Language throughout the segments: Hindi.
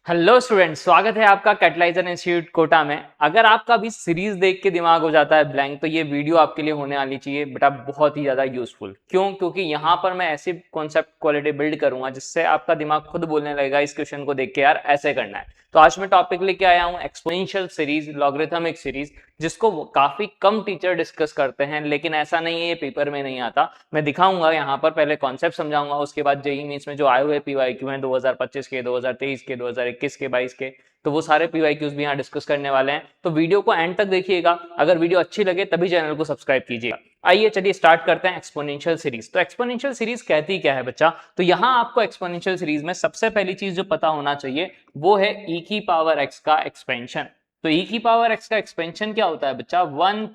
हेलो स्टूडेंट्स, स्वागत है आपका कैटलाइजर इंस्टीट्यूट कोटा में। अगर आपका भी सीरीज देख के दिमाग हो जाता है ब्लैंक, तो ये वीडियो आपके लिए होने वाली चाहिए बेटा बहुत ही ज्यादा यूजफुल। क्यों? क्योंकि यहाँ पर मैं ऐसी कॉन्सेप्ट क्वालिटी बिल्ड करूंगा जिससे आपका दिमाग खुद बोलने लगेगा इस क्वेश्चन को देख के यार ऐसे करना है। तो आज मैं टॉपिक लेके आया हूँ एक्सपोनेंशियल सीरीज, लॉगरिथमिक सीरीज, जिसको काफी कम टीचर डिस्कस करते हैं, लेकिन ऐसा नहीं है ये पेपर में नहीं आता। मैं दिखाऊंगा यहाँ पर, पहले कॉन्सेप्ट समझाऊंगा, उसके बाद जेईई मेंस में जो आए हुए पीवाईक्यू हैं 2025 के, 2023 के, 2021 के, 22 के, तो वो सारे पीवाईक्यूज भी यहाँ डिस्कस करने वाले हैं। तो वीडियो को एंड तक देखिएगा। अगर वीडियो अच्छी लगे तभी चैनल को सब्सक्राइब कीजिएगा। आइए चलिए स्टार्ट करते हैं एक्सपोनेंशियल सीरीज। तो एक्सपोनेंशियल सीरीज कहती क्या है बच्चा? तो यहाँ आपको एक्सपोनेंशियल सीरीज में सबसे पहली चीज जो पता होना चाहिए वो है ई की पावर एक्स का एक्सपेंशन। तो ई की पावर एक्स का एक्सपेंशन क्या होता है बच्चा? 1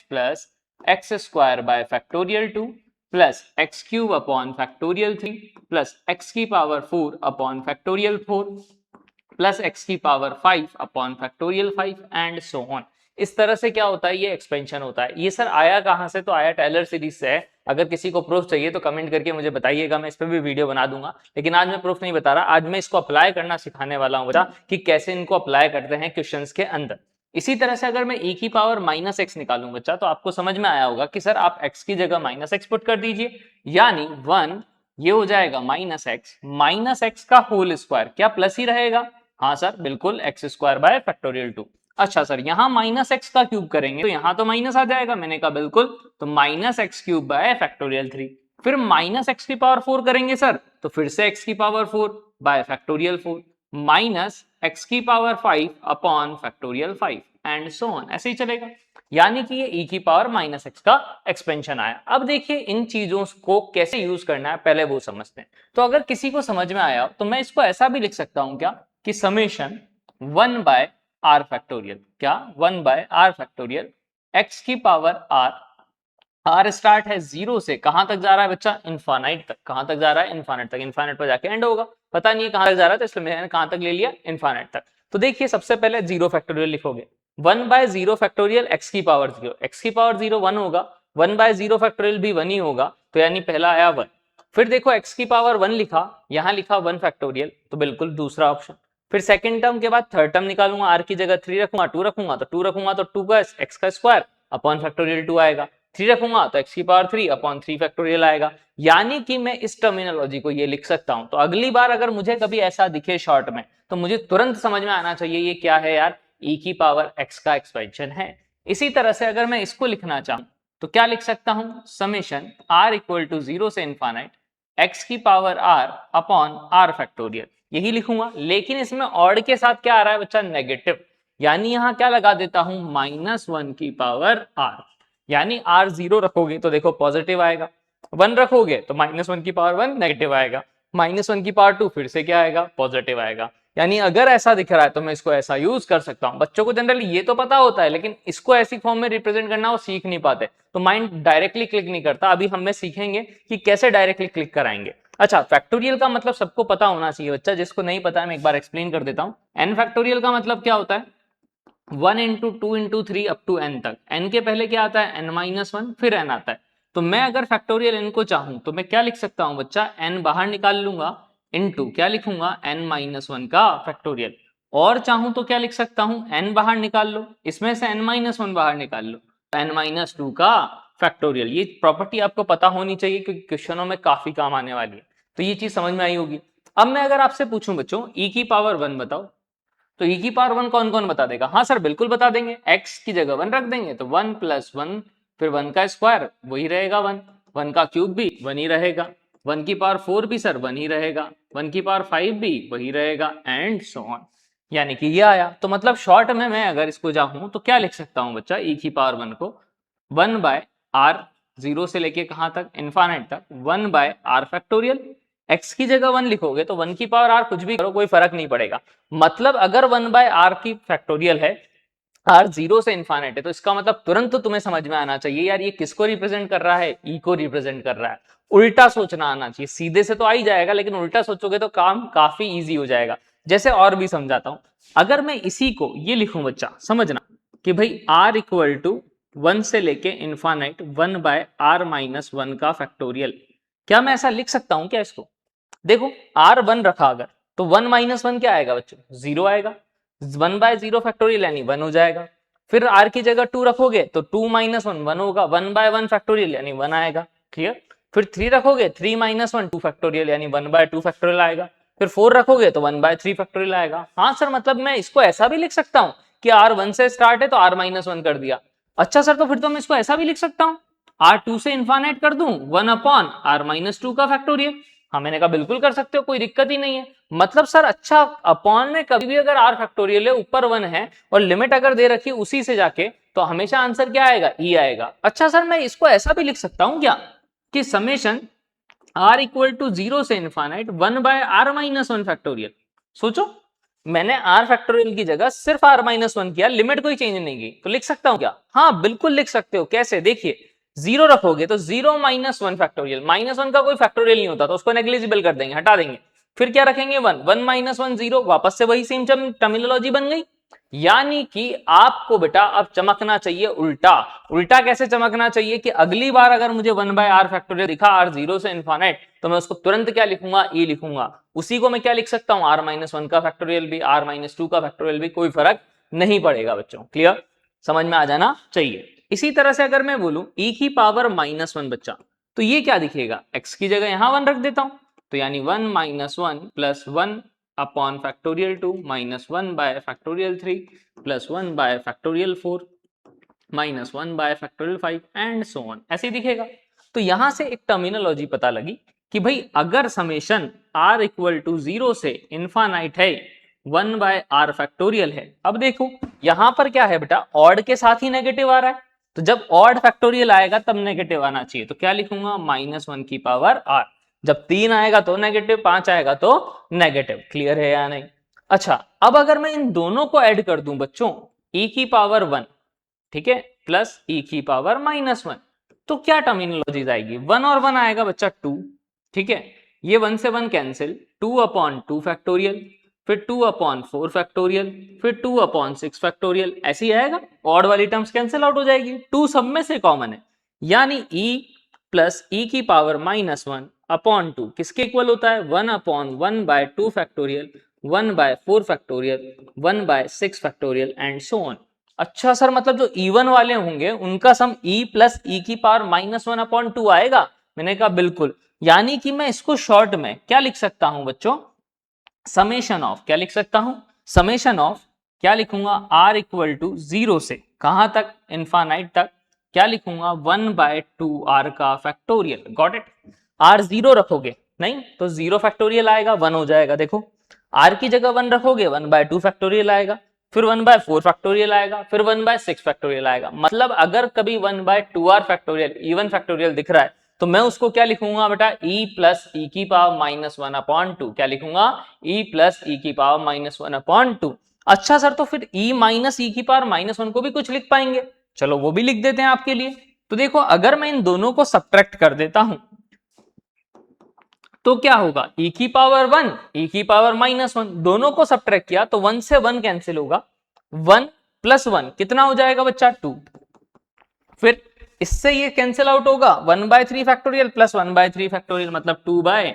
plus x square by factorial 2 plus x cube upon factorial 3 plus x की power 4 upon factorial 4 plus x की power 5 upon factorial 5 and so on. इस तरह से क्या होता है? ये एक्सपेंशन होता है। ये सर आया कहां से? तो आया टेलर सीरीज से है। अगर किसी को प्रूफ चाहिए तो कमेंट करके मुझे बताइएगा, मैं इस पर भी वीडियो बना दूंगा। लेकिन आज मैं प्रूफ नहीं बता रहा, आज मैं इसको अप्लाई करना सिखाने वाला हूं बच्चा कि कैसे इनको अप्लाई करते हैं क्वेश्चंस के अंदर। इसी तरह से अगर मैं e की पावर माइनस एक्स निकालूं बच्चा, तो आपको समझ में आया होगा कि सर आप x की जगह माइनस एक्स पुट कर दीजिए, यानी 1 ये हो जाएगा माइनस एक्स का होल स्क्वायर। क्या प्लस ही रहेगा? हाँ सर बिल्कुल, एक्स स्क्वायर बाय फैक्टोरियल 2। अच्छा सर, यहां माइनस एक्स का क्यूब करेंगे तो यहां तो माइनस आ जाएगा। मैंने कहा बिल्कुल, तो minus x cube bye factorial 3। फिर माइनस एक्स की पावर 4 करेंगे सर, तो फिर से एक्स की power 4 by factorial 4 minus x की power 5 upon factorial 5 and so on, ऐसे ही चलेगा। यानी कि ये e की पावर माइनस एक्स का एक्सपेंशन आया। अब देखिए इन चीजों को कैसे यूज करना है पहले वो समझते हैं। तो अगर किसी को समझ में आया तो मैं इसको ऐसा भी लिख सकता हूं क्या कि समेशन 1 बाय आर फैक्टोरियल, क्या 1 बाय आर फैक्टोरियल एक्स की पावर आर। आर स्टार्ट है जीरो से, कहां तक जा रहा है बच्चा? इनफाइनाइट तक। कहां तक जा रहा है? इनफाइनाइट तक। इनफाइनाइट पर जाके एंड होगा, पता नहीं है कहां तक जा रहा है, तो इसलिए मैंने कहां तक ले लिया? इनफाइनाइट तक। तो देखिए सबसे पहले जीरो फैक्टोरियल लिखोगे, 1 बाय जीरो फैक्टोरियल एक्स की पावर जीरो, एक्स की पावर जीरो 1 होगा, 1 बाय जीरो फैक्टोरियल भी 1 ही होगा, तो यानी पहला आया 1। फिर देखो एक्स की पावर 1 लिखा, यहां लिखा 1 फैक्टोरियल, तो बिल्कुल दूसरा ऑप्शन। फिर सेकंड टर्म के बाद थर्ड टर्म निकालूंगा, आर की जगह 3 रखूंगा, 2 रखूंगा, तो 2 रखूंगा तो 2 का एक्स का स्क्वायर अपॉन फैक्टोरियल 2 आएगा, 3 रखूंगा तो एक्स की पावर 3 अपॉन 3 फैक्टोरियल आएगा। यानी कि मैं इस टर्मिनोलॉजी को ये लिख सकता हूं। तो अगली बार अगर मुझे कभी ऐसा दिखे शॉर्ट में, तो मुझे तुरंत समझ में आना चाहिए ये क्या है यार? e की पावर x का एक्सपेंशन है। इसी तरह से अगर मैं इसको लिखना चाहूं तो क्या लिख सकता हूं? समेशन r इक्वल टू 0 से इनफाइनाइट x की power r upon r factorial, यही लिखूंगा। लेकिन इसमें ऑड के साथ क्या आ रहा है बच्चा? नेगेटिव। यानी यहां क्या लगा देता हूं? -1 की पावर r। यानी r 0 रखोगे तो देखो पॉजिटिव आएगा, 1 रखोगे तो -1 की पावर 1 नेगेटिव आएगा, -1 की पावर 2 फिर से क्या आएगा? पॉजिटिव आएगा। यानी अगर ऐसा दिख रहा है तो मैं इसको ऐसा यूज कर सकता हूं। बच्चों को जनरली ये तो पता होता है, लेकिन इसको ऐसी फॉर्म में रिप्रेजेंट करना वो सीख नहीं पाते, तो माइंड डायरेक्टली क्लिक नहीं करता। अभी हमें सीखेंगे कि कैसे डायरेक्टली क्लिक कराएंगे। अच्छा, फैक्टोरियल का मतलब सबको पता होना चाहिए बच्चा, जिसको नहीं पता है मैं एक बार एक्सप्लेन कर देता हूं। एन फैक्टोरियल का मतलब क्या होता है? 1 into 2 into 3 up to n तक। n के पहले क्या आता है? n-1, फिर n आता है। तो मैं अगर फैक्टोरियल n को चाहूं तो मैं क्या लिख सकता हूं बच्चा? n बाहर निकाल लूंगा, इनटू क्या लिखूंगा? n-1 का फैक्टोरियल। और चाहूं तो क्या लिख सकता हूं? n बाहर निकाल लो, इसमें से n-1 बाहर निकाल लो, n-2 का फैक्टोरियल। ये प्रॉपर्टी आपको पता होनी चाहिए क्योंकि क्वेश्चनों में काफी काम आने वाली है। तो ये चीज समझ में आई होगी। अब मैं अगर आपसे पूछूं बच्चों e की पावर 1 बताओ, तो e की पावर 1 कौन कौन बता देगा? हाँ सर बिल्कुल बता देंगे। x की जगह 1 रख देंगे तो 1 प्लस 1, फिर 1 का स्क्वायर वही रहेगा 1, 1 का क्यूब भी 1 ही रहेगा, 1 की पावर 4 भी सर 1 ही रहेगा, 1 की पावर 5 भी वही रहेगा एंड सो ऑन। यानी कि ये आया। तो मतलब शॉर्ट में मैं अगर इसको चाहूं तो क्या लिख सकता हूं बच्चा? e की पावर 1 को 1 बाय आर, जीरो से लेके कहां तक? इनफाइनाइट तक, 1 बाय आर फैक्टोरियल। x की जगह 1 लिखोगे तो 1 की पावर r कुछ भी करो कोई फर्क नहीं पड़ेगा। मतलब अगर 1 बाय आर की फैक्टोरियल है, r जीरो से इनफाइनाइट है, तो इसका मतलब तुरंत तो तुम्हें समझ में आना चाहिए यार ये किसको रिप्रेजेंट कर रहा है? e को रिप्रेजेंट कर रहा है। उल्टा सोचना आना चाहिए, सीधे से तो आ ही जाएगा, लेकिन उल्टा सोचोगे तो काम काफी इजी हो जाएगा। जैसे और भी समझाता हूं। अगर मैं इसी को ये लिखूं बच्चा, समझना कि भाई r इक्वल टू 1 से लेके इनफाइनाइट 1 बाय r-1 का फैक्टोरियल, क्या मैं ऐसा लिख सकता हूं क्या इसको? देखो r 1 रखा अगर, तो 1 माइनस 1 क्या आएगा बच्चों, 0 आएगा। 1 बाय 0 फैक्टोरियल यानी 1 हो जाएगा। फिर r की जगह 2 रखोगे तो 2 माइनस 1 1 होगा। 1 बाय 1 फैक्टोरियल यानी 1 आएगा। क्लियर। फिर 3 रखोगे, 3 माइनस 1 2 फैक्टोरियल यानी 1 बाय 2 फैक्टोरियल आएगा। फिर 4 रखोगे तो 1 बाय 3 फैक्टोरियल आएगा। हाँ सर, मतलब मैं इसको ऐसा भी लिख सकता हूँ कि r 1 से स्टार्ट है तो r माइनस 1 कर दिया। अच्छा सर, तो फिर तो मैं इसको ऐसा भी लिख सकता हूँ, r 2 से इन्फानाइट कर दूं 1 अपॉन r माइनस 2 का फैक्टोरियल। हाँ, मैंने कहा बिल्कुल कर सकते हो, कोई दिक्कत ही नहीं है। मतलब सर अच्छा, अपॉन में कभी भी अगर r फैक्टोरियल है, ऊपर 1 है और लिमिट अगर दे रखी उसी से जाके, तो हमेशा आंसर क्या आएगा, e आएगा। अच्छा सर, मैं इसको ऐसा भी लिख सकता हूं क्या कि समेशन r इक्वल टू 0 से infinite 1 by r minus 1 factorial. सोचो, मैंने r फैक्टोरियल की जगह सिर्फ r माइनस 1 किया, लिमिट कोई चेंज नहीं की, तो लिख सकता हूं क्या? हाँ बिल्कुल लिख सकते हो। कैसे, देखिए 0 रखोगे तो 0 माइनस 1 फैक्टोरियल, माइनस 1 का कोई फैक्टोरियल नहीं होता तो उसको नेग्लिजिबल कर देंगे, हटा देंगे। फिर क्या रखेंगे, 1 1 माइनस 1 0, वापस से वही सेम टर्मिनोलॉजी बन गई। यानी कि आपको बेटा अब चमकना चाहिए उल्टा। उल्टा कैसे चमकना चाहिए कि अगली बार अगर मुझे 1 बाय r फैक्टोरियल दिखा r 0 से इन्फानाइट, तो मैं उसको तुरंत क्या लिखूंगा, e लिखूंगा। उसी को मैं क्या लिख सकता हूं, r माइनस 1 का फैक्टोरियल भी, r माइनस 2 का फैक्टोरियल भी, कोई फर्क नहीं पड़ेगा बच्चों। क्लियर, समझ में आ जाना चाहिए। इसी तरह से अगर मैं बोलूं e की पावर माइनस 1 बच्चा, तो ये क्या दिखेगा, x की जगह यहां 1 रख देता हूं, तो यानी 1 minus 1 plus 1 upon factorial 2 minus 1 bye factorial 3 plus 1 bye factorial 4 minus 1 bye factorial 5 and so on, ऐसे ही दिखेगा। तो यहां से एक टर्मिनोलॉजी पता लगी कि भाई अगर समेशन r इक्वल टू 0 से इन्फानाइट है 1 बाय r फैक्टोरियल है। अब देखो यहां पर क्या है बेटा, ऑड के साथ ही नेगेटिव आ रहा है, तो जब ऑड फैक्टोरियल आएगा तब नेगेटिव आना चाहिए, तो क्या लिखूंगा, माइनस 1 की पावर r। जब 3 आएगा तो नेगेटिव, 5 आएगा तो नेगेटिव। क्लियर है या नहीं? अच्छा, अब अगर मैं इन दोनों को ऐड कर दूं बच्चों, e की पावर 1, ठीक है, प्लस e की पावर माइनस 1, तो क्या टर्मिनोलॉजीज आएगी, 1 और 1 आएगा बच्चा 2, ठीक है, ये 1 से 1 कैंसिल, 2 अपॉन 2 फैक्टोरियल, फिर 2 अपॉन 4 फैक्टोरियल, फिर 2 अपॉन 6 फैक्टोरियल, ऐसे ही आएगा। ऑड वाली टर्म्स कैंसिल आउट हो जाएगी, 2 सब में से कॉमन है, यानी e प्लस e की पावर माइनस 1 अपॉन 2 किसके इक्वल होता है, 1 upon 1 by 2 factorial, 1 by 4 factorial, 1 by 6 factorial and so on. अच्छा सर, मतलब जो इवन वाले होंगे उनका सम e प्लस e की पावर माइनस 1 अपॉन 2 आएगा। मैंने कहा बिल्कुल, यानी कि मैं इसको शॉर्ट में क्या लिख सकता हूं बच्चों, समेशन ऑफ, क्या लिख सकता हूं, समेशन ऑफ, क्या लिखूंगा, r इक्वल टू 0 से कहां तक, इन्फानाइट तक, क्या लिखूंगा, 1 बाय 2 r का फैक्टोरियल। Got it. r 0 रखोगे नहीं तो 0 फैक्टोरियल आएगा, 1 हो जाएगा। देखो r की जगह 1 रखोगे, 1 बाय 2 फैक्टोरियल आएगा, फिर 1 बाय 4 फैक्टोरियल आएगा, फिर 1 बाय 6 फैक्टोरियल आएगा। मतलब अगर कभी 1 bye 2r factorial even factorial दिख रहा है तो मैं उसको क्या लिखूंगा बेटा, e प्लस e की पावर माइनस 1 अपॉन 2, क्या लिखूंगा, e प्लस e की पावर माइनस 1 अपॉन 2। अच्छा सर, तो फिर e माइनस e की पावर माइनस 1 को भी कुछ लिख पाएंगे, चलो वो भी लिख देते हैं आपके लिए। तो देखो अगर मैं इन दोनों को सब्ट्रैक्ट कर देता हूं तो क्या होगा, e की पावर 1 e की पावर माइनस 1, दोनों को सब्ट्रैक्ट किया तो 1 से 1 कैंसिल होगा, 1 प्लस 1 कितना हो जाएगा बच्चा, 2। फिर इससे ये कैंसिल आउट होगा, 1 by 3 factorial plus 1 by 3 factorial मतलब 2 बाय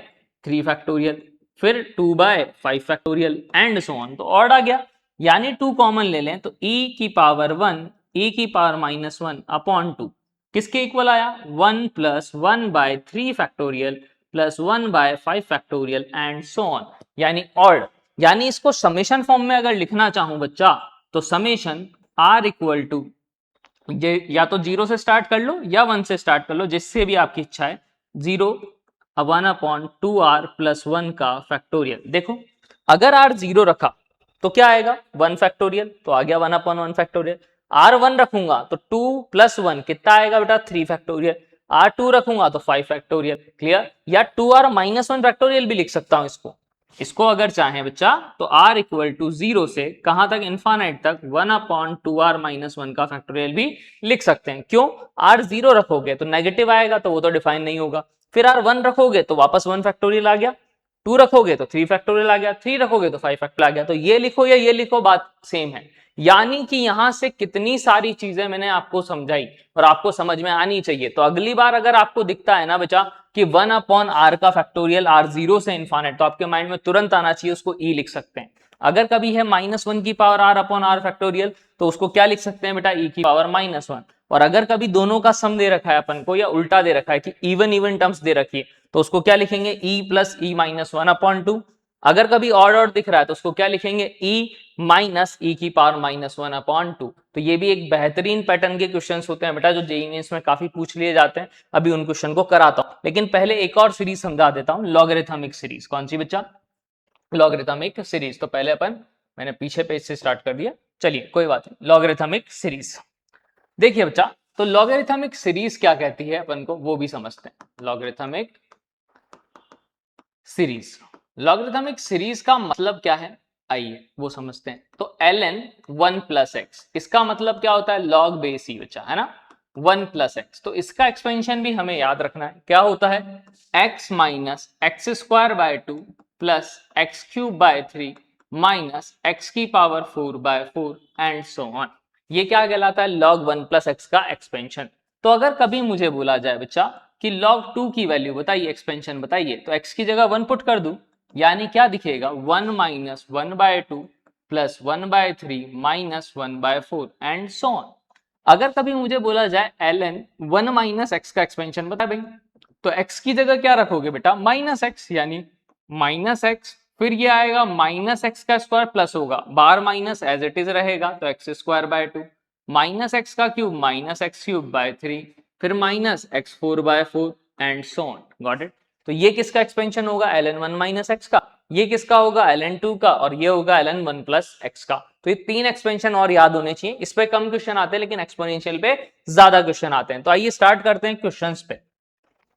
3 फैक्टोरियल, फिर 2 by 5 factorial and so on, तो ऑड आ गया। यानी 2 कॉमन ले लें तो e की पावर 1 e की पावर माइनस 1 अपॉन 2 किसके इक्वल आया, 1 plus 1 by 3 factorial plus 1 by 5 factorial and so on, यानी ऑड। यानी इसको समेशन फॉर्म में अगर लिखना चाहूं बच्चा, तो समेशन r इक्वल टू, ये या तो 0 से स्टार्ट कर लो या 1 से स्टार्ट कर लो, जिससे भी आपकी इच्छा है, 0 1 अपॉन 2r प्लस 1 का फैक्टोरियल। देखो अगर r 0 रखा तो क्या आएगा, 1 फैक्टोरियल, तो आ गया 1 अपॉन 1 फैक्टोरियल। r 1 रखूंगा तो 2 प्लस 1 कितना आएगा बेटा, 3 फैक्टोरियल। r 2 रखूंगा तो 5 फैक्टोरियल। क्लियर, या 2r माइनस 1 फैक्टोरियल भी लिख सकता हूं इसको अगर चाहें बच्चा, तो r इक्वल टू 0 से कहां तक, इन्फानाइट तक, 1 अपॉन 2r माइनस 1 का फैक्टोरियल भी लिख सकते हैं। क्यों, r 0 रखोगे तो नेगेटिव आएगा तो वो तो डिफाइन नहीं होगा, फिर r 1 रखोगे तो वापस 1 फैक्टोरियल आ गया, 2 रखोगे तो 3 फैक्टोरियल आ गया, 3 रखोगे तो 5 फैक्टोरियल आ गया। तो ये लिखो या ये लिखो, बात सेम है। यानी कि यहां से कितनी सारी चीजें मैंने आपको समझाई और आपको समझ में आनी चाहिए। तो अगली बार अगर आपको दिखता है ना बच्चा कि 1/r का फैक्टोरियल r 0 से इन्फानेट, तो आपके माइंड में तुरंत आना चाहिए उसको e लिख सकते हैं। अगर कभी है -1 की पावर r/r फैक्टोरियल, तो उसको क्या लिख सकते हैं बेटा, e की पावर -1। और अगर कभी दोनों का सम दे रखा है अपन को, या उल्टा दे रखा है कि इवन टर्म्स दे रखी है, तो उसको क्या लिखेंगे, e प्लस e -1/2। अगर कभी ऑड दिख रहा है तो उसको क्या लिखेंगे, e माइनस e की पावर -1/2। तो ये भी एक बेहतरीन पैटर्न के क्वेश्चंस होते हैं बेटा, जो जेईई मेंस में काफी पूछ लिए जाते हैं। अभी उन क्वेश्चन को कराता हूं, लेकिन पहले एक और सीरीज समझा देता हूं, लॉगरिथमिक सीरीज। कौन सी बच्चा, लॉगरिथमिक सीरीज। तो पहले मैंने पीछे पेज से स्टार्ट कर दिया, चलिए कोई बात नहीं। लॉगरिथमिक सीरीज देखिए बच्चा, तो लॉगरिथमिक सीरीज क्या कहती है अपन को वो भी समझते हैं। लॉगरिथमिक सीरीज, लॉगरिथमिक सीरीज का मतलब क्या है, आइए वो समझते हैं। तो ln 1 प्लस एक्स, इसका मतलब क्या होता है, लॉग बेस ई बच्चा, है ना, 1 प्लस एक्स। तो इसका एक्सपेंशन भी हमें याद रखना है, क्या होता है, x minus x square by 2 plus x cube by 3 minus x की पावर 4/4 एंड सो ऑन। ये क्या कहलाता है, log 1 प्लस एक्स का एक्सपेंशन। तो अगर कभी मुझे बोला जाए बच्चा कि log 2 की वैल्यू बताइए, एक्सपेंशन बताइए, तो x की जगह 1 पुट कर दूं, यानी क्या दिखेगा, 1 minus 1/2 plus 1/3 minus 1/4 and so on. अगर कभी मुझे बोला जाए ln 1 माइनस एक्स का एक्सपेंशन बता भाई, तो x की जगह क्या रखोगे बेटा, माइनस एक्स, यानी माइनस एक्स, फिर ये आएगा माइनस एक्स का स्क्वायर प्लस होगा, बार माइनस एज इट इज रहेगा, तो x square by 2 minus x का cube minus x cube by 3, फिर minus x 4/4 and so on. Got it. तो ये किसका एक्सपेंशन होगा, ln 1 माइनस एक्स का, ये किसका होगा, ln 2 का, और ये होगा ln 1 प्लस एक्स का। तो ये 3 एक्सपेंशन और याद होने चाहिए। इस पे कम क्वेश्चन आते हैं, लेकिन एक्सपोनेंशियल पे ज्यादा क्वेश्चन आते हैं। तो आइए स्टार्ट करते हैं क्वेश्चंस पे।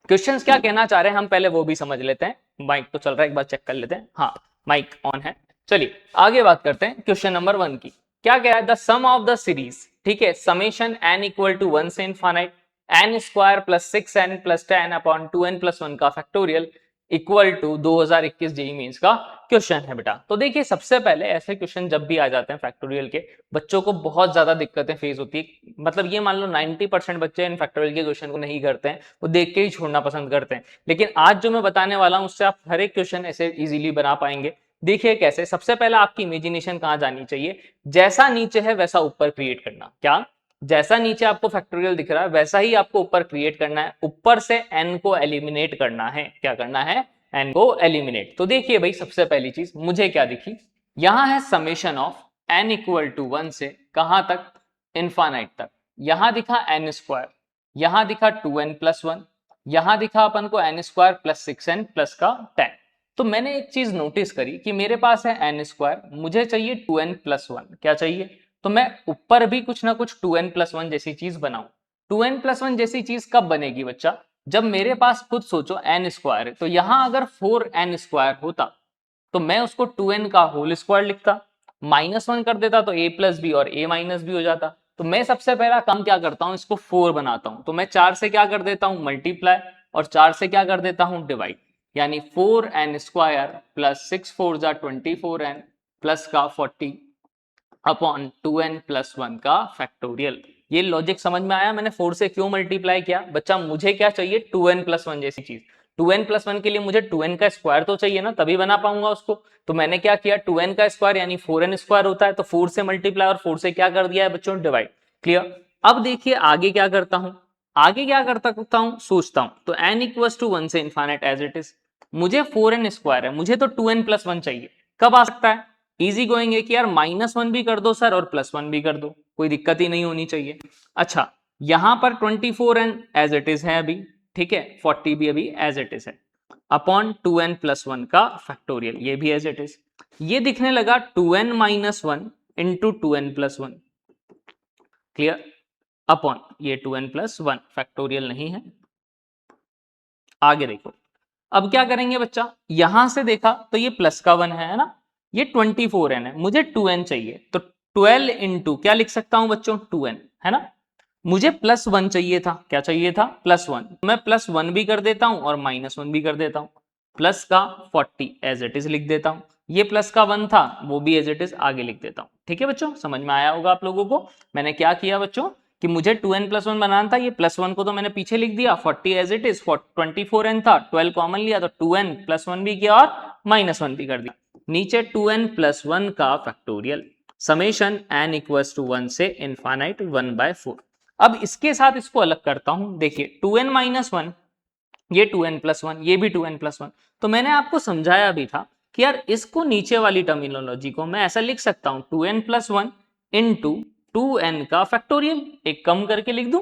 क्वेश्चंस क्या कहना चाह रहे हैं हम पहले वो भी समझ लेते हैं। माइक तो चल रहा है, एक बार चेक कर लेते हैं, हाँ माइक ऑन है। चलिए आगे बात करते हैं क्वेश्चन नंबर 1 की। क्या कह रहा है, the sum of the series, ठीक है, समेशन n इक्वल टू 1 से infinite n square plus 6n plus 10 upon 2n plus 1 का factorial equal to 2021 JEE Mains का क्वेश्चन है बेटा। तो देखिए सबसे पहले ऐसे क्वेश्चन जब भी आ जाते हैं फैक्टोरियल के, बच्चों को बहुत ज्यादा दिक्कतें फेस होती है। मतलब ये मान लो 90% बच्चे इन फैक्टोरियल के क्वेश्चन को नहीं करते हैं, वो देख के ही छोड़ना पसंद करते हैं। लेकिन आज जो मैं बताने वाला हूं उससे आप हर एक क्वेश्चन ऐसे इजीली बना पाएंगे। देखिए कैसे, सबसे पहले आपकी इमेजिनेशन कहाँ जानी चाहिए, जैसा नीचे है वैसा ऊपर क्रिएट करना। क्या, जैसा नीचे आपको फैक्टोरियल दिख रहा है वैसा ही आपको ऊपर क्रिएट करना है, ऊपर से n को एलिमिनेट करना है। क्या करना है, n को एलिमिनेट। तो देखिए भाई सबसे पहली चीज मुझे क्या दिखी, यहां है summation of n equal to 1 से कहां तक, इनफाइनाइट तक। यहां दिखा n स्क्वायर, यहां दिखा 2n प्लस 1, यहां दिखा अपन को n square plus 6n plus का 10। तो मैंने एक चीज नोटिस करी कि मेरे पास है n स्क्वायर, मुझे चाहिए 2n प्लस 1, क्या चाहिए, तो मैं ऊपर भी कुछ ना कुछ 2n प्लस 1 जैसी चीज बनाऊं। 2n प्लस 1 जैसी चीज कब बनेगी बच्चा, जब मेरे पास खुद सोचो n स्क्वायर है, तो यहां अगर 4n स्क्वायर होता तो मैं उसको 2n का होल स्क्वायर लिखता, -1 कर देता तो a प्लस बी और a माइनस बी हो जाता। तो मैं सबसे पहला काम क्या करता हूं, इसको 4 बनाता हूं। तो मैं 4 से क्या कर देता हूं, मल्टीप्लाई, और 4 से क्या कर देता हूं, डिवाइड, यानी 4n स्क्वायर प्लस 6 4 जा 24n प्लस का 40 अपॉन 2n प्लस 1 का फैक्टोरियल। ये लॉजिक समझ में आया, मैंने 4 से क्यों मल्टीप्लाई किया बच्चा, मुझे क्या चाहिए, 2n प्लस 1 जैसी चीज। 2n प्लस 1 के लिए मुझे 2n का स्क्वायर तो चाहिए ना, तभी बना पाऊंगा उसको। तो मैंने क्या किया, 2n का स्क्वायर यानी 4n स्क्वायर होता है, तो 4 से मल्टीप्लाई और 4 से क्या कर दिया है बच्चों, डिवाइड। क्लियर। अब देखिए आगे क्या करता हूं, आगे क्या करता हूं, सोचता हूं। तो n इक्वल्स टू 1 से इनफाइनाइट एज इट इज, मुझे 4n स्क्वायर है, मुझे तो 2n प्लस 1 चाहिए। कब आ सकता है, इजी गोइंग है कि यार -1 भी कर दो सर और +1 भी कर दो, कोई दिक्कत ही नहीं होनी चाहिए। अच्छा, यहां पर 24n एज इट इज है अभी, ठीक है, 40 भी अभी एज इट इज है, अपॉन 2n प्लस 1 का फैक्टोरियल, ये भी एज इट इज। ये दिखने लगा 2n minus 1 into 2n plus 1, clear, upon ये 2n प्लस 1 फैक्टोरियल नहीं है। आगे देखो, अब क्या करेंगे बच्चा, यहां से देखा तो ये प्लस का 1 है ना, ये 24n है, मुझे 2n चाहिए, तो 12 इंटू क्या लिख सकता हूं बच्चों, 2n, है ना। मुझे +1 चाहिए था, क्या चाहिए था, +1, मैं +1 भी कर देता हूं और -1 भी कर देता हूं। प्लस का 40 एज इट इज लिख देता हूं, ये प्लस का 1 था वो भी एज इट इज आगे लिख देता हूं। ठीक है बच्चों, समझ में आया होगा आप लोगों को। मैंने क्या किया बच्चों कि मुझे 2n+1 बनाना था, ये +1 को तो मैंने पीछे लिख दिया, 40 एज इट इज, 24n था, 12 कॉमन लिया तो 2n+1 भी किया और -1 भी कर दिया। नीचे 2n+1 का factorial summation n equals to 1 से इनफाइनाइट 1/4। अब इसके साथ इसको अलग करता हूं, देखिए 2n-1, ये 2n+1, ये भी 2n+1। तो मैंने आपको समझाया भी था कि यार इसको नीचे वाली टर्मिनोलॉजी को मैं ऐसा लिख सकता हूं 2n+1 इंटू 2n का फैक्टोरियल, एक कम करके लिख दूं।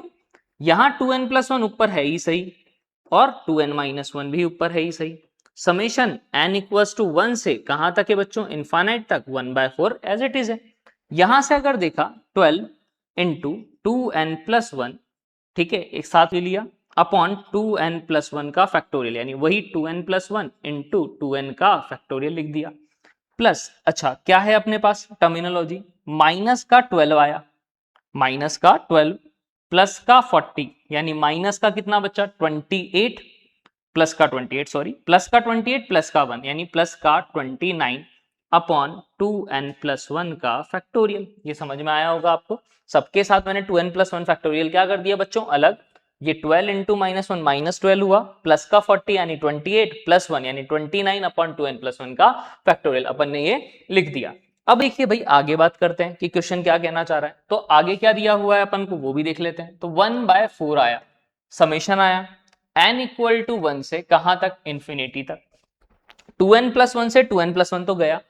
यहां 2n+1 ऊपर है ही सही और 2n-1 भी ऊपर है ही सही। समेशन n इक्वल्स टू 1 से कहां तक है बच्चों, इनफाइनाइट तक, 1/4 एज इट इज है। यहां से अगर देखा 12 इंटू 2n+1, ठीक है, एक साथ ले लिया, अपॉन 2n+1 का फैक्टोरियल, यानी वही 2n+1 इंटू 2n का फैक्टोरियल लिख दिया। प्लस, अच्छा क्या है अपने पास टर्मिनोलॉजी, माइनस का 12 आया, माइनस का 12 प्लस का 40, यानी माइनस का कितना बच्चा 28, प्लस का 28 सॉरी, प्लस का 28 प्लस का 1 यानी प्लस का 29 अपॉन 2n+1 का फैक्टोरियल। ये समझ में आया होगा आपको। सबके साथ मैंने 2n+1 फैक्टोरियल क्या कर दिया बच्चों अलग, ये 12 इंटू -1 -12 हुआ, प्लस का 40 यानी 28 प्लस 1 यानी 29 अपॉन 2n+1 का फैक्टोरियल अपन ने ये लिख दिया। अब देखिए भाई आगे बात करते हैं कि क्वेश्चन क्या कहना चाह रहा है। तो आगे क्या दिया हुआ है अपन को वो भी देख लेते हैं। तो 1/4 आया, समेशन आया n इक्वल टू 1 से कहां तक, इंफिनिटी तक। 2n+1 से 2n+1 तो गया,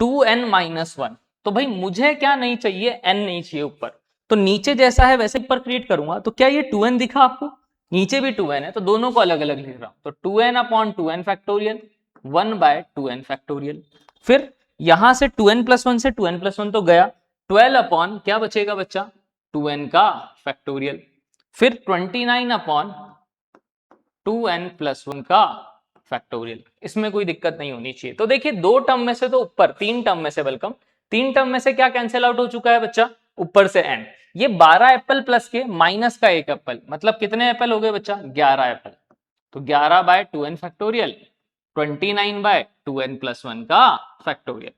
2n-1, तो भाई मुझे क्या नहीं चाहिए, n नहीं चाहिए ऊपर, तो नीचे जैसा है वैसे ऊपर क्रिएट करूंगा। तो क्या ये 2n दिखा आपको, नीचे भी 2n है, तो दोनों को अलग अलग लिख रहा हूं। तो 2n upon 2n factorial 1/2n factorial. फिर यहां से 2n+1 से 2n+1 तो गया, 12 अपॉन क्या बचेगा बच्चा 2n का फैक्टोरियल, फिर 29 अपॉन 2n+1 का फैक्टोरियल। इसमें कोई दिक्कत नहीं होनी चाहिए। तो देखिए दो टर्म में से तो ऊपर, तीन टर्म में से, वेलकम, तीन टर्म में से क्या कैंसिल आउट हो चुका है बच्चा, ऊपर से n। ये 12 एप्पल प्लस के माइनस का 1 एप्पल, मतलब कितने एप्पल हो गए बच्चा 11 एप्पल। तो 11/2n फैक्टोरियल 29/2n+1 का फैक्टोरियल।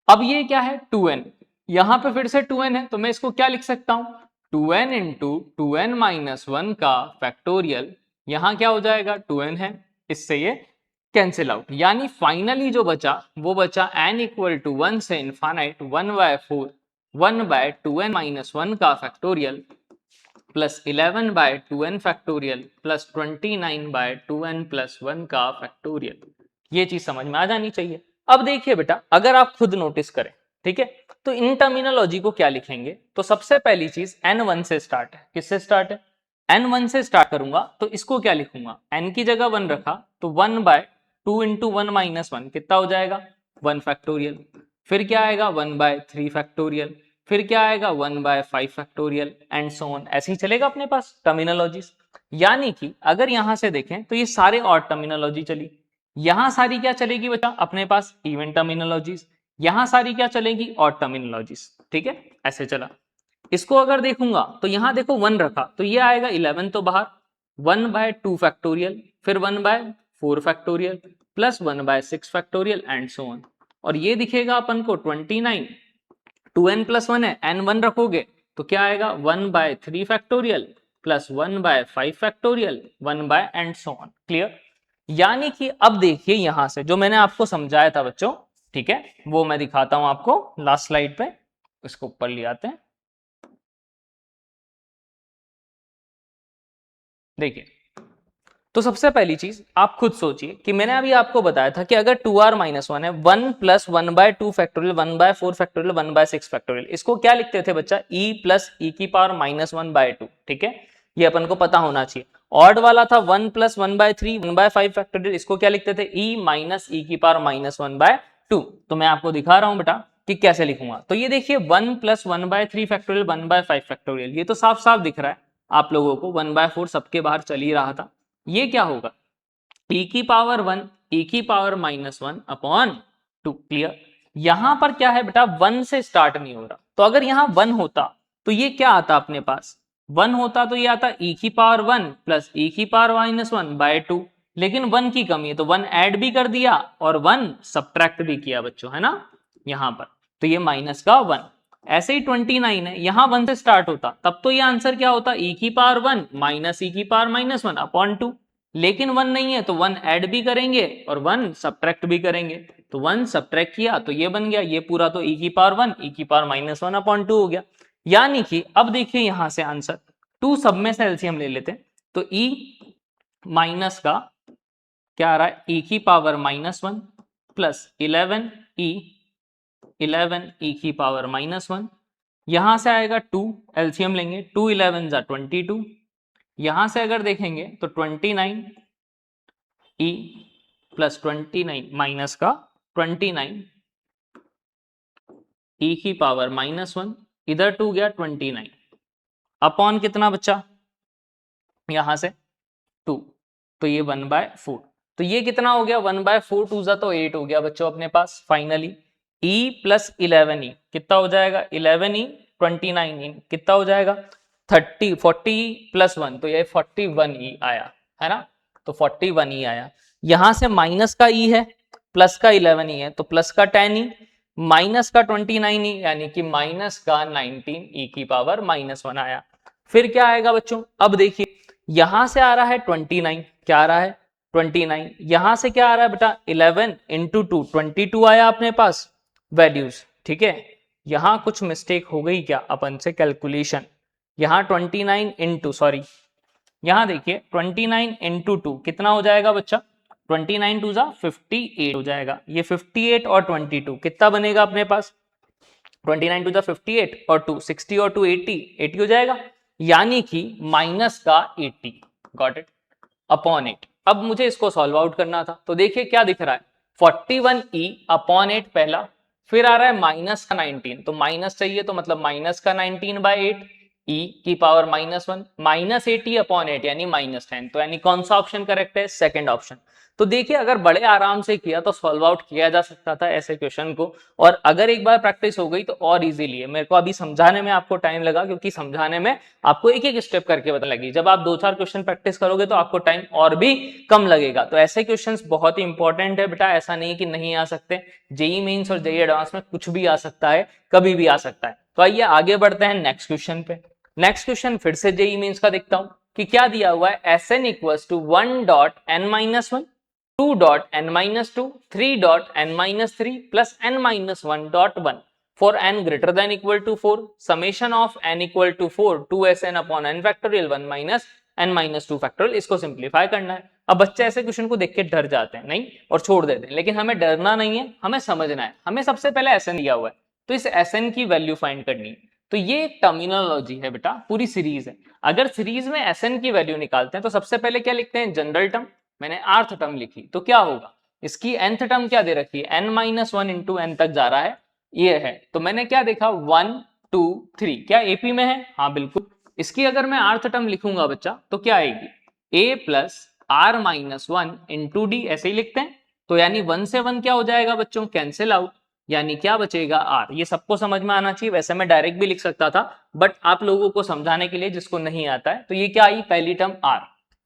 अब ये क्या है 2n, यहां पे फिर से 2n है, तो मैं इसको क्या लिख सकता हूं 2n इंटू 2n-1 का फैक्टोरियल। यहां क्या हो जाएगा 2n है, इससे ये कैंसिल आउट, यानी फाइनली जो बचा वो बचा n इक्वल टू 1 से इनफाइनाइट 1/4 1/2n-1 का factorial plus 11/2n factorial plus 29/2n+1 का फैक्टोरियल। ये चीज समझ में आ जानी चाहिए। अब देखिए बेटा अगर आप खुद नोटिस करें, ठीक है, तो इन टर्मिनोलॉजी को क्या लिखेंगे, तो सबसे पहली चीज n1 से स्टार्ट है, किससे स्टार्ट है n1 से स्टार्ट करूंगा, तो इसको क्या लिखूंगा, n की जगह 1 रखा तो 1/2 इंटू 1-1 कितना हो जाएगा 1 फैक्टोरियल। फिर क्या आएगा 1/3 फैक्टोरियल, फिर क्या आएगा 1/5 फैक्टोरियल एंड सो ऑन। ऐसे ही चलेगा अपने पास टर्मिनोलॉजीज। यानी कि अगर यहां से देखें तो ये सारे और टर्मिनोलॉजी चली, यहां सारी क्या चलेगी बच्चा अपने पास इवन टर्मिनोलॉजीज, यहां सारी क्या चलेगी और टर्मिनोलॉजीज। ठीक है, ऐसे चला। इसको अगर देखूंगा तो यहां देखो 1 रखा तो ये आएगा 11 तो बाहर, 1/2 फैक्टोरियल, फिर 1/4 factorial plus 1/6 factorial and so on. और ये दिखेगा अपन को 29, 2n+1 है, n1 रखोगे तो क्या आएगा 1/3 factorial plus 1/5 factorial 1 by and so on. Clear. यानी कि अब देखिए यहां से जो मैंने आपको समझाया था बच्चों, ठीक है, वो मैं दिखाता हूं आपको लास्ट स्लाइड पे, इसको ऊपर ले आते हैं। देखिए तो सबसे पहली चीज आप खुद सोचिए कि मैंने अभी आपको बताया था कि अगर 2r-1 है, 1 प्लस 1/2 फैक्टोरियल 1/4 फैक्टोरियल 1/6 फैक्टोरियल, इसको क्या लिखते थे बच्चा e प्लस e की पावर -1/2। ठीक है, ये अपन को पता होना चाहिए। ऑड वाला था 1 प्लस 1/3 1/5 फैक्टोरियल, इसको क्या लिखते थे e माइनस e की पावर -1/2। तो मैं आपको दिखा रहा हूं बेटा कि कैसे लिखूंगा। तो ये देखिए 1 प्लस 1/3 फैक्टोरियल 1/5 फैक्टोरियल, ये तो साफ साफ दिख रहा है आप लोगों को, 1/4 सबके बाहर चल ही रहा था। ये क्या होगा e की पावर 1 e की पावर -1 अपॉन 2। क्लियर। यहां पर क्या है बेटा 1 से स्टार्ट नहीं हो रहा, तो अगर यहां 1 होता तो ये क्या आता अपने पास 1 होता तो ये आता e की पावर 1 प्लस e की पावर -1/2। लेकिन 1 की कमी है तो 1 ऐड भी कर दिया और 1 सब्ट्रैक्ट भी किया बच्चों, है ना, यहां पर। तो ये माइनस का 1। ऐसे ही 29 है, यहां 1 से स्टार्ट होता तब तो ये आंसर क्या होता, e की पावर 1 माइनस e की पावर माइनस 1 अपॉन 2। लेकिन 1 नहीं है तो 1 ऐड भी करेंगे और 1 सब्ट्रैक्ट भी करेंगे। तो 1 सब्ट्रैक्ट किया तो ये बन गया, ये पूरा तो e की पावर 1 e की पावर माइनस 1 अपॉन 2 हो गया। यानी कि अब देखिए यहां से आंसर 2 सब में से एलसीएम ले लेते हैं तो e माइनस का क्या आ रहा है, e की पावर माइनस 1 प्लस 11 e की पावर माइनस 1। यहां से आएगा 2, एलसीएम लेंगे, 2 11 जा 22। यहां से अगर देखेंगे तो 29 e प्लस 29 माइनस का 29 e की पावर माइनस 1, इधर 2 गया 29 अपॉन कितना बच्चा यहां से 2, तो ये 1/4। तो ये कितना हो गया 1/4, 2 जा तो 8 हो गया बच्चों अपने पास। फाइनली e प्लस 11e कितना हो जाएगा, 11e 29e कितना हो जाएगा 30, 40 प्लस 1 तो ये 41e आया, है ना। तो 41e आया। यहां से माइनस का e है, प्लस का 11e है तो प्लस का 10e, माइनस का 29e यानी कि माइनस का 19e की पावर माइनस 1 आया। फिर क्या आएगा बच्चों, अब देखिए यहां से आ रहा है 29, क्या आ रहा है 29, यहां से क्या आ रहा है बेटा 11 इंटू 2 22 आया अपने पास वैल्यूज, ठीक है। यहां कुछ मिस्टेक हो गई क्या अपन से कैलकुलेशन, यहां 29 इंटू सॉरी यहां देखिए 29 इंटू 2 कितना हो जाएगा बच्चा, 29 टू जा 58 हो जाएगा। ये 58 और 22 कितना बनेगा अपने पास, 29 टू जा 58 और 2 60 और 2 80, 80 हो जाएगा। यानी कि माइनस का 80, गॉट इट, अपॉन 8। अब मुझे इसको सॉल्व आउट करना था तो देखिए क्या दिख रहा है 41e अपॉन 8 पहला, फिर आ रहा है माइनस का 19 तो माइनस चाहिए तो मतलब माइनस का 19/8 e की पावर माइनस 1 माइनस 80 अपॉन 8 यानी माइनस 10। तो यानी कौन सा ऑप्शन करेक्ट है, सेकंड ऑप्शन। तो देखिए अगर बड़े आराम से किया तो सॉल्व आउट किया जा सकता था ऐसे क्वेश्चन को, और अगर एक बार प्रैक्टिस हो गई तो और इजीली है। मेरे को अभी समझाने में आपको टाइम लगा क्योंकि समझाने में आपको एक एक स्टेप करके पता लगी, जब आप 2-4 क्वेश्चन प्रैक्टिस करोगे तो आपको टाइम और भी कम लगेगा। तो ऐसे क्वेश्चंस बहुत ही इंपॉर्टेंट है बेटा, ऐसा नहीं कि नहीं आ सकते। जेई मेंस और जेई एडवांस में कुछ भी आ सकता है, कभी भी आ सकता है। तो आइए आगे बढ़ते हैं नेक्स्ट क्वेश्चन पे। नेक्स्ट क्वेश्चन फिर से जेई मेंस का देखता हूं कि क्या दिया हुआ है, Sn equals to 1.n-1 2.n-2 3.n-3 plus n-1.1 for n greater than equal to 4 summation of n equal to 4 2sn upon n factorial 1 minus n-2 factorial। इसको सिंप्लीफाई करना है। अब बच्चे ऐसे क्वेश्चन को देख के डर जाते हैं नहीं और छोड़ देते हैं, लेकिन हमें डरना नहीं है, हमें समझना है। हमें सबसे पहले Sn दिया हुआ है तो इस Sn की वैल्यू फाइंड करनी है। तो ये एक टर्मिनोलॉजी है बेटा, पूरी सीरीज है। अगर सीरीज में Sn की वैल्यू निकालते हैं तो सबसे पहले क्या लिखते हैं, जनरल टर्म। मैंने आर्थ टर्म लिखी तो क्या होगा, इसकी nth टर्म क्या दे रखी है, n-1 इंटू n तक जा रहा है, ये है। तो मैंने क्या देखा 1 2 3, क्या एपी में है, हाँ बिल्कुल। इसकी अगर मैं आर्थ टर्म लिखूंगा बच्चा तो क्या आएगी, a plus r minus 1 into D, ऐसे ही लिखते हैं। तो यानी 1 से 1 क्या हो जाएगा बच्चों, कैंसिल आउट, यानी क्या बचेगा r। ये सबको समझ में आना चाहिए, वैसे मैं डायरेक्ट भी लिख सकता था बट आप लोगों को समझाने के लिए जिसको नहीं आता है। तो ये क्या आई, पहली टर्म r।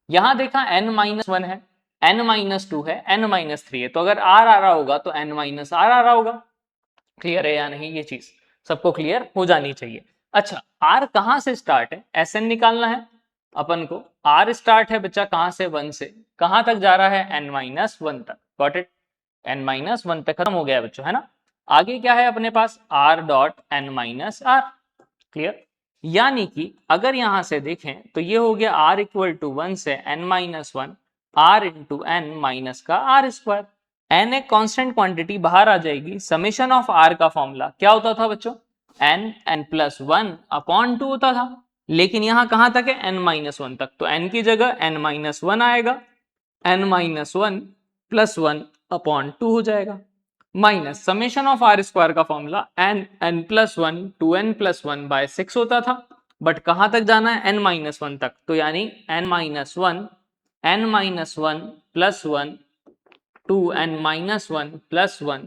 यहां देखा n-1 है, n-2 है, n-3 है, तो अगर r आ रहा होगा तो n-r आ रहा होगा। क्लियर है या नहीं, ये चीज सबको क्लियर हो जानी चाहिए। अच्छा r कहां से स्टार्ट है, Sn निकालना है अपन को। r स्टार्ट है बच्चा कहां से, 1 से, कहां तक जा रहा है, n-1 तक, गॉट इट, n-1 तक खत्म हो गया बच्चों, है ना। आगे क्या है अपने पास, r डॉट n-r, क्लियर। यानी कि अगर यहां से देखें तो ये हो गया r इक्वल टू 1 से n-1 r into N minus का आर स्क्वायर। एन एक कांस्टेंट क्वांटिटी बाहर आ जाएगी, समेशन ऑफ आर का फॉर्मूला क्या होता था बच्चों, n प्लस 1 अपॉन 2 होता था। लेकिन यहां कहां तक है, n-1 तक, तो n की जगह n-1 आएगा, n-1 प्लस 1 अपॉन 2 हो जाएगा, minus summation of r square का formula n plus 1 2n plus 1 by 6 होता था। बट कहां तक जाना है, n-1 तक, तो यानी n-1 plus 1 2n-1 plus 1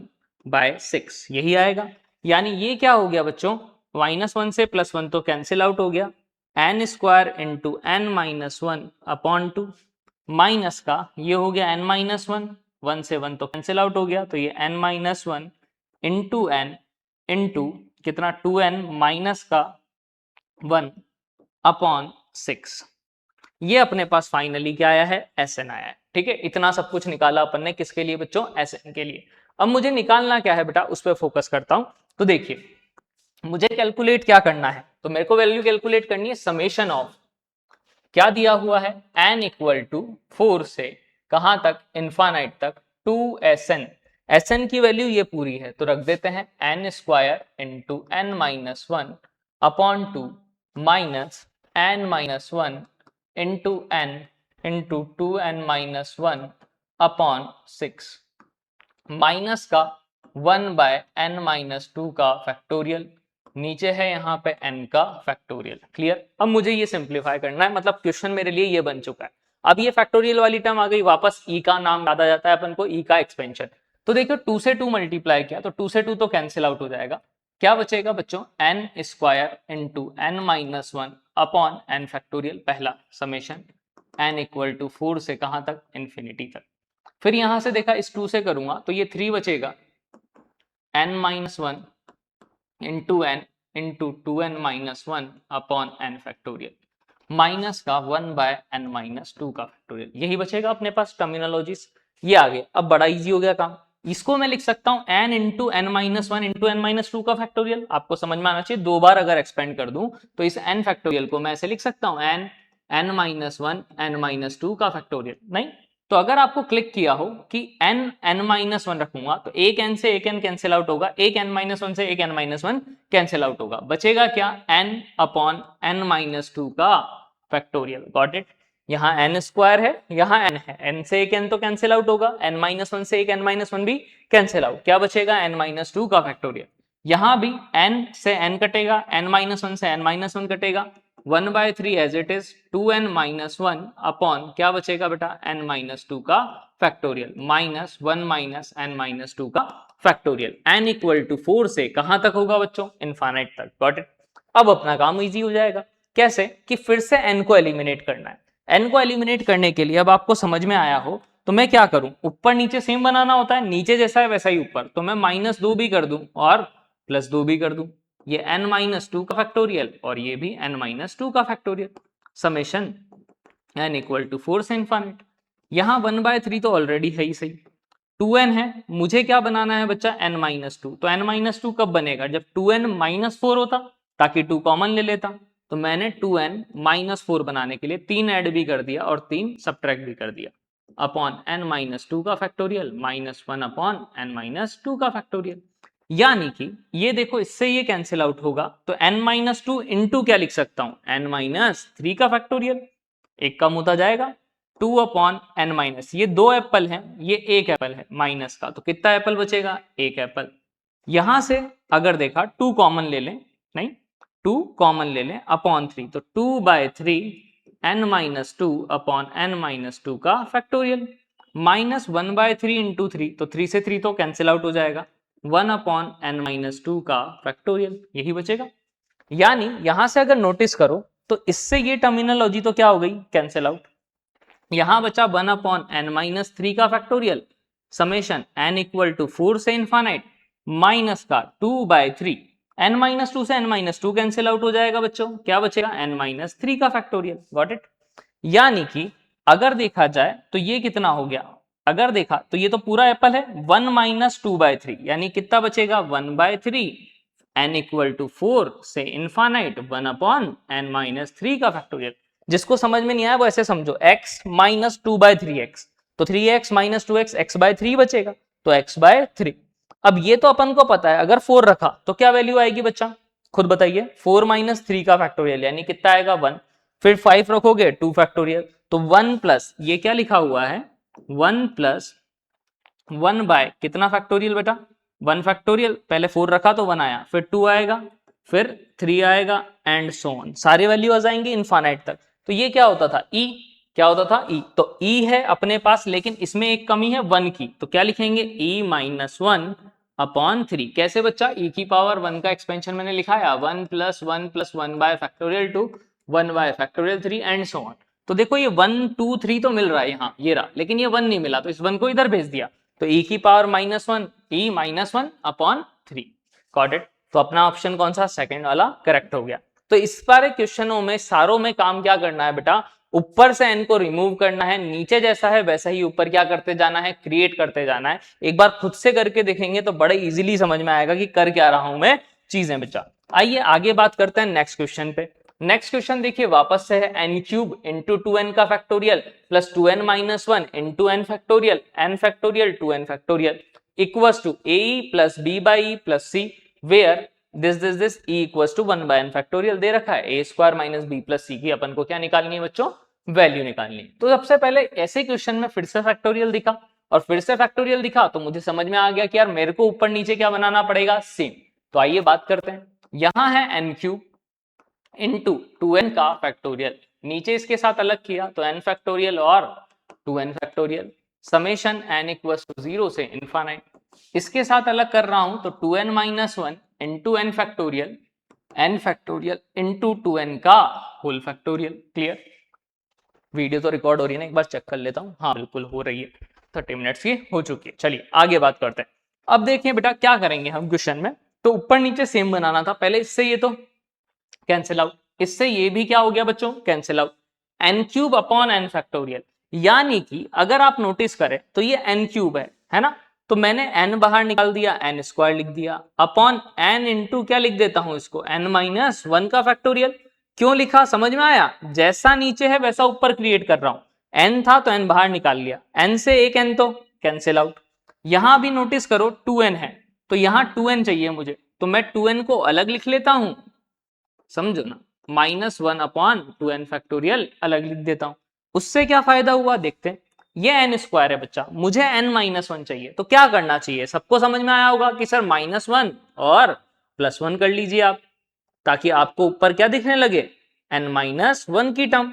by 6 यही आएगा। यानी ये क्या हो गया बच्चों, -1 से +1 तो कैंसिल आउट हो गया, n square into n-1 upon 2 minus का ये हो गया n माइनस वन, 1 से 1 तो कैंसिल आउट हो गया, तो ये n minus one into N into कितना 2n माइनस का 1 अपॉन 6। ये अपने पास फाइनली क्या आया है, Sn आया है। ठीक है, इतना सब कुछ निकाला अपन ने किसके लिए बच्चों, Sn के लिए। अब मुझे निकालना क्या है बेटा, उस पर फोकस करता हूं। तो देखिए मुझे कैलकुलेट क्या करना है, तो मेरे को वैल्यू कैलकुलेट करनी है समेशन ऑफ, क्या दिया हुआ है, n इक्वल टू 4 से कहां तक, इन्फानाइट तक 2Sn। Sn की वैल्यू ये पूरी है तो रख देते हैं n square into n minus one upon 2 minus n minus one into n into 2n minus one upon 6 minus का 1 बाय n माइनस टू का फैक्टोरियल, नीचे है यहाँ पे n का फैक्टोरियल। क्लियर। अब मुझे ये सिंप्लीफाई करना है, मतलब क्वेश्चन मेरे लिए ये बन चुका है। अब ये फैक्टोरियल वाली टर्म आ गई, वापस e का नाम याद आ जाता है अपन को, e का एक्सपेंशन। तो देखो 2 से 2 मल्टीप्लाई किया तो 2 से 2 तो कैंसिल आउट हो जाएगा, क्या बचेगा बच्चों, n square into n minus one upon n factorial, पहला समेशन n इक्वल टू 4 से कहां तक, इंफिनिटी तक। फिर यहां से देखा इस 2 से करूंगा तो ये 3 बचेगा, n minus one into N into 2n minus one upon n factorial, minus का 1 बाय n माइनस टू का फैक्टोरियल, यही बचेगा अपने पास टर्मिनोलॉजीज। ये आ गए, अब बड़ा इजी हो गया काम। इसको मैं लिख सकता हूं n into N minus one into N minus two का फैक्टोरियल। आपको समझ में आना चाहिए, दो बार अगर एक्सपेंड कर दूं तो इस n फैक्टोरियल को मैं ऐसे लिख सकता हूं n minus one n minus two का फैक्टोरियल। नहीं तो अगर आपको क्लिक किया हो कि n माइनस वन रखूंगा तो एक n से एक n कैंसिल आउट होगा, एक n माइनस वन से एक n minus one cancel out होगा, बचेगा क्या, n upon n minus two का फैक्टोरियल। Got it. यहाँ n स्क्वायर है, यहाँ n है, n से एक n तो कैंसिल आउट होगा, n माइनस वन से एक n माइनस वन भी कैंसिल आउट, क्या बचेगा, n माइनस टू का फैक्टोरियल। यहाँ भी n से n कटेगा, n माइनस वन से n माइनस वन कटेगा, 1 by 3 as it is 2n minus one upon क्या बचेगा बेटा, n माइनस टू का factorial, minus 1 minus n minus two का फैक्टोरियल। n इक्वल टू 4 से कहां तक होगा बच्चों, इनफाइनाइट तक। Got it. अब अपना काम इजी हो जाएगा, कैसे कि फिर से n को एलिमिनेट करना है। n को एलिमिनेट करने के लिए अब आपको समझ में आया हो तो मैं क्या करूं, ऊपर नीचे सेम बनाना होता है, नीचे जैसा है वैसा ही ऊपर, तो मैं माइनस दो भी कर दूं और प्लस दो भी कर दूं, ये n माइनस टू का फैक्टोरियल और ये भी n माइनस टू का factorial, summation n equal to 4 से इनफाइनाइट। यहां 1 बाय 3 तो ऑलरेडी है ही सही, 2n है, मुझे क्या बनाना है बच्चा, n माइनस टू। तो n माइनस टू कब बनेगा, जब 2n माइनस फोर होता, ताकि 2 कॉमन ले लेता। तो मैंने 2n माइनस फोर बनाने के लिए 3 ऐड भी कर दिया और 3 सब्ट्रैक्ट भी कर दिया, अपॉन n माइनस टू का factorial minus one upon n minus two का फैक्टोरियल। यानी कि ये देखो इससे ये कैंसिल आउट होगा, तो n माइनस टू इंटू क्या लिख सकता हूं, n माइनस थ्री का फैक्टोरियल, एक कम होता जाएगा, 2 अपॉन n माइनस, ये दो एप्पल हैं, ये एक एप्पल है माइनस का, तो कितना एप्पल बचेगा, एक एप्पल। यहां से अगर देखा 2 कॉमन ले लें, नहीं 2 कॉमन ले लें अपॉन 3, तो 2 by 3 n minus two upon n minus two का फैक्टोरियल, माइनस 1 बाय 3 इंटू 3, तो 3 से 3 तो कैंसिल आउट हो जाएगा, 1 अपॉन n माइनस टू का फैक्टोरियल, यही बचेगा। यानी यहां से अगर नोटिस करो तो इससे ये टर्मिनोलॉजी तो क्या हो गई, कैंसिल आउट। यहां बचा 1 अपॉन n माइनस थ्री का factorial, summation n equal to 4 से इनफाइनाइट माइनस का 2 बाय 3, n माइनस टू से n minus two cancel out हो जाएगा बच्चों, क्या बचेगा, n माइनस थ्री का फैक्टोरियल। Got it. यानी कि अगर देखा जाए तो ये कितना हो गया, अगर देखा तो ये तो पूरा एप्पल है, 1 माइनस टू बाय थ्री, यानी कितना बचेगा, 1 by three, n equal to 4 से infinite 1 upon n minus three का फैक्टोरियल। जिसको समझ में नहीं आया वो ऐसे समझो, x minus two by three X, तो 3x minus two X, x by three बचेगा, तो x बाय थ्री। अब ये तो अपन को पता है, अगर 4 रखा तो क्या वैल्यू आएगी बच्चा, खुद बताइए, 4 माइनस थ्री का फैक्टोरियल यानी कितना आएगा, 1, फिर 5 रखोगे 2 फैक्टोरियल, तो 1 प्लस ये क्या लिखा हुआ है, 1 प्लस 1 बाय कितना फैक्टोरियल बेटा, 1 फैक्टोरियल, पहले 4 रखा तो 1 आया, फिर 2 आएगा, फिर 3 आएगा एंड सो ऑन, सारे वैल्यू आ जाएंगे इनफाइनाइट तक। तो ये क्या होता था, e, क्या होता था, e, तो e है अपने पास, लेकिन इसमें एक कमी है 1 की, तो क्या लिखेंगे, e minus one upon three. कैसे बच्चा, e की पावर 1 का एक्सपेंशन मैंने लिखाया, 1 plus one by factorial 2, 1 bye factorial 3 and so on. तो देखो ये 1 2 3 तो मिल रहा है यहाँ, ये रहा, लेकिन ये 1 नहीं मिला, तो इस 1 को इधर भेज दिया, तो e की power -1 e -1 upon 3, got it. तो अपना ऑप्शन कौन सा, सेकंड वाला करेक्ट हो गया। तो इस बारे क्वेश्चनों में सारों में काम क्या करना है बेटा, ऊपर से n को रिमूव करना है, नीचे जैसा है वैसा ही ऊपर क्या करते जाना है, क्रिएट करते जाना है। एक बार खुद से करके देखेंगे तो बड़े इजीली समझ में आएगा कि कर क्या रहा हूं मैं चीजें बच्चा। आइए आगे बात करते हैं नेक्स्ट क्वेश्चन पे। नेक्स्ट क्वेश्चन देखिए वापस से है n क्यूब इंटू 2n का factorial plus 2n minus 1 into n factorial 2n factorial equals to A plus B by plus C where this e equals to 1 by n factorial दे रखा है। A square minus B plus C की अपन को क्या निकालनी है बच्चों, वैल्यू निकालनी है। तो सबसे पहले ऐसे क्वेश्चन में फिर से फैक्टोरियल दिखा, और फिर से फैक्टोरियल दिखा तो मुझे समझ में आ गया कि यार मेरे को ऊपर नीचे क्या बनाना पड़ेगा, सेम। तो आइए बात करते हैं। यहां है n क्यूब इंटू 2n का फैक्टोरियल, नीचे इसके साथ अलग किया तो n फैक्टोरियल और 2n factorial, summation n equals to 0 से इनफाइनाइट। इसके साथ अलग कर रहा हूं तो 2n minus 1 into n factorial into 2n का होल फैक्टोरियल। क्लियर, वीडियो तो रिकॉर्ड हो रही है ना, एक बार चेक कर लेता हूँ, हाँ बिल्कुल हो रही है, 30 मिनट्स की हो चुकी है। चलिए आगे बात करते हैं। अब देखिए बेटा क्या करेंगे हम क्वेश्चन में, तो ऊपर नीचे सेम बनाना था, पहले इससे ये तो कैंसिल आउट, इससे ये भी क्या हो गया बच्चों, cancel out, n cube upon n factorial, यानी कि अगर आप नोटिस करें तो ये n क्यूब है ना, तो मैंने n बाहर निकाल दिया, n स्क्वायर लिख दिया, अपॉन n इंटू क्या लिख देता हूं इसको, n माइनस 1 का फैक्टोरियल। क्यों लिखा, समझ में आया, जैसा नीचे है वैसा ऊपर क्रिएट कर रहा हूं, n था तो n बाहर निकाल लिया, n से एक n तो कैंसिल आउट। यहां भी नोटिस करो 2n है, तो यहां 2n चाहिए मुझे, तो मैं 2n को अलग लिख लेता हूं, समझो ना, -1 अपॉन 2n फैक्टोरियल अलग लिख देता हूं। उससे क्या फायदा हुआ देखते हैं, ये n स्क्वायर है बच्चा, मुझे n माइनस 1 चाहिए, तो क्या करना चाहिए, सबको समझ में आया होगा कि सर -1 और +1 कर लीजिए आप, ताकि आपको ऊपर क्या दिखने लगे, n माइनस 1 की टर्म।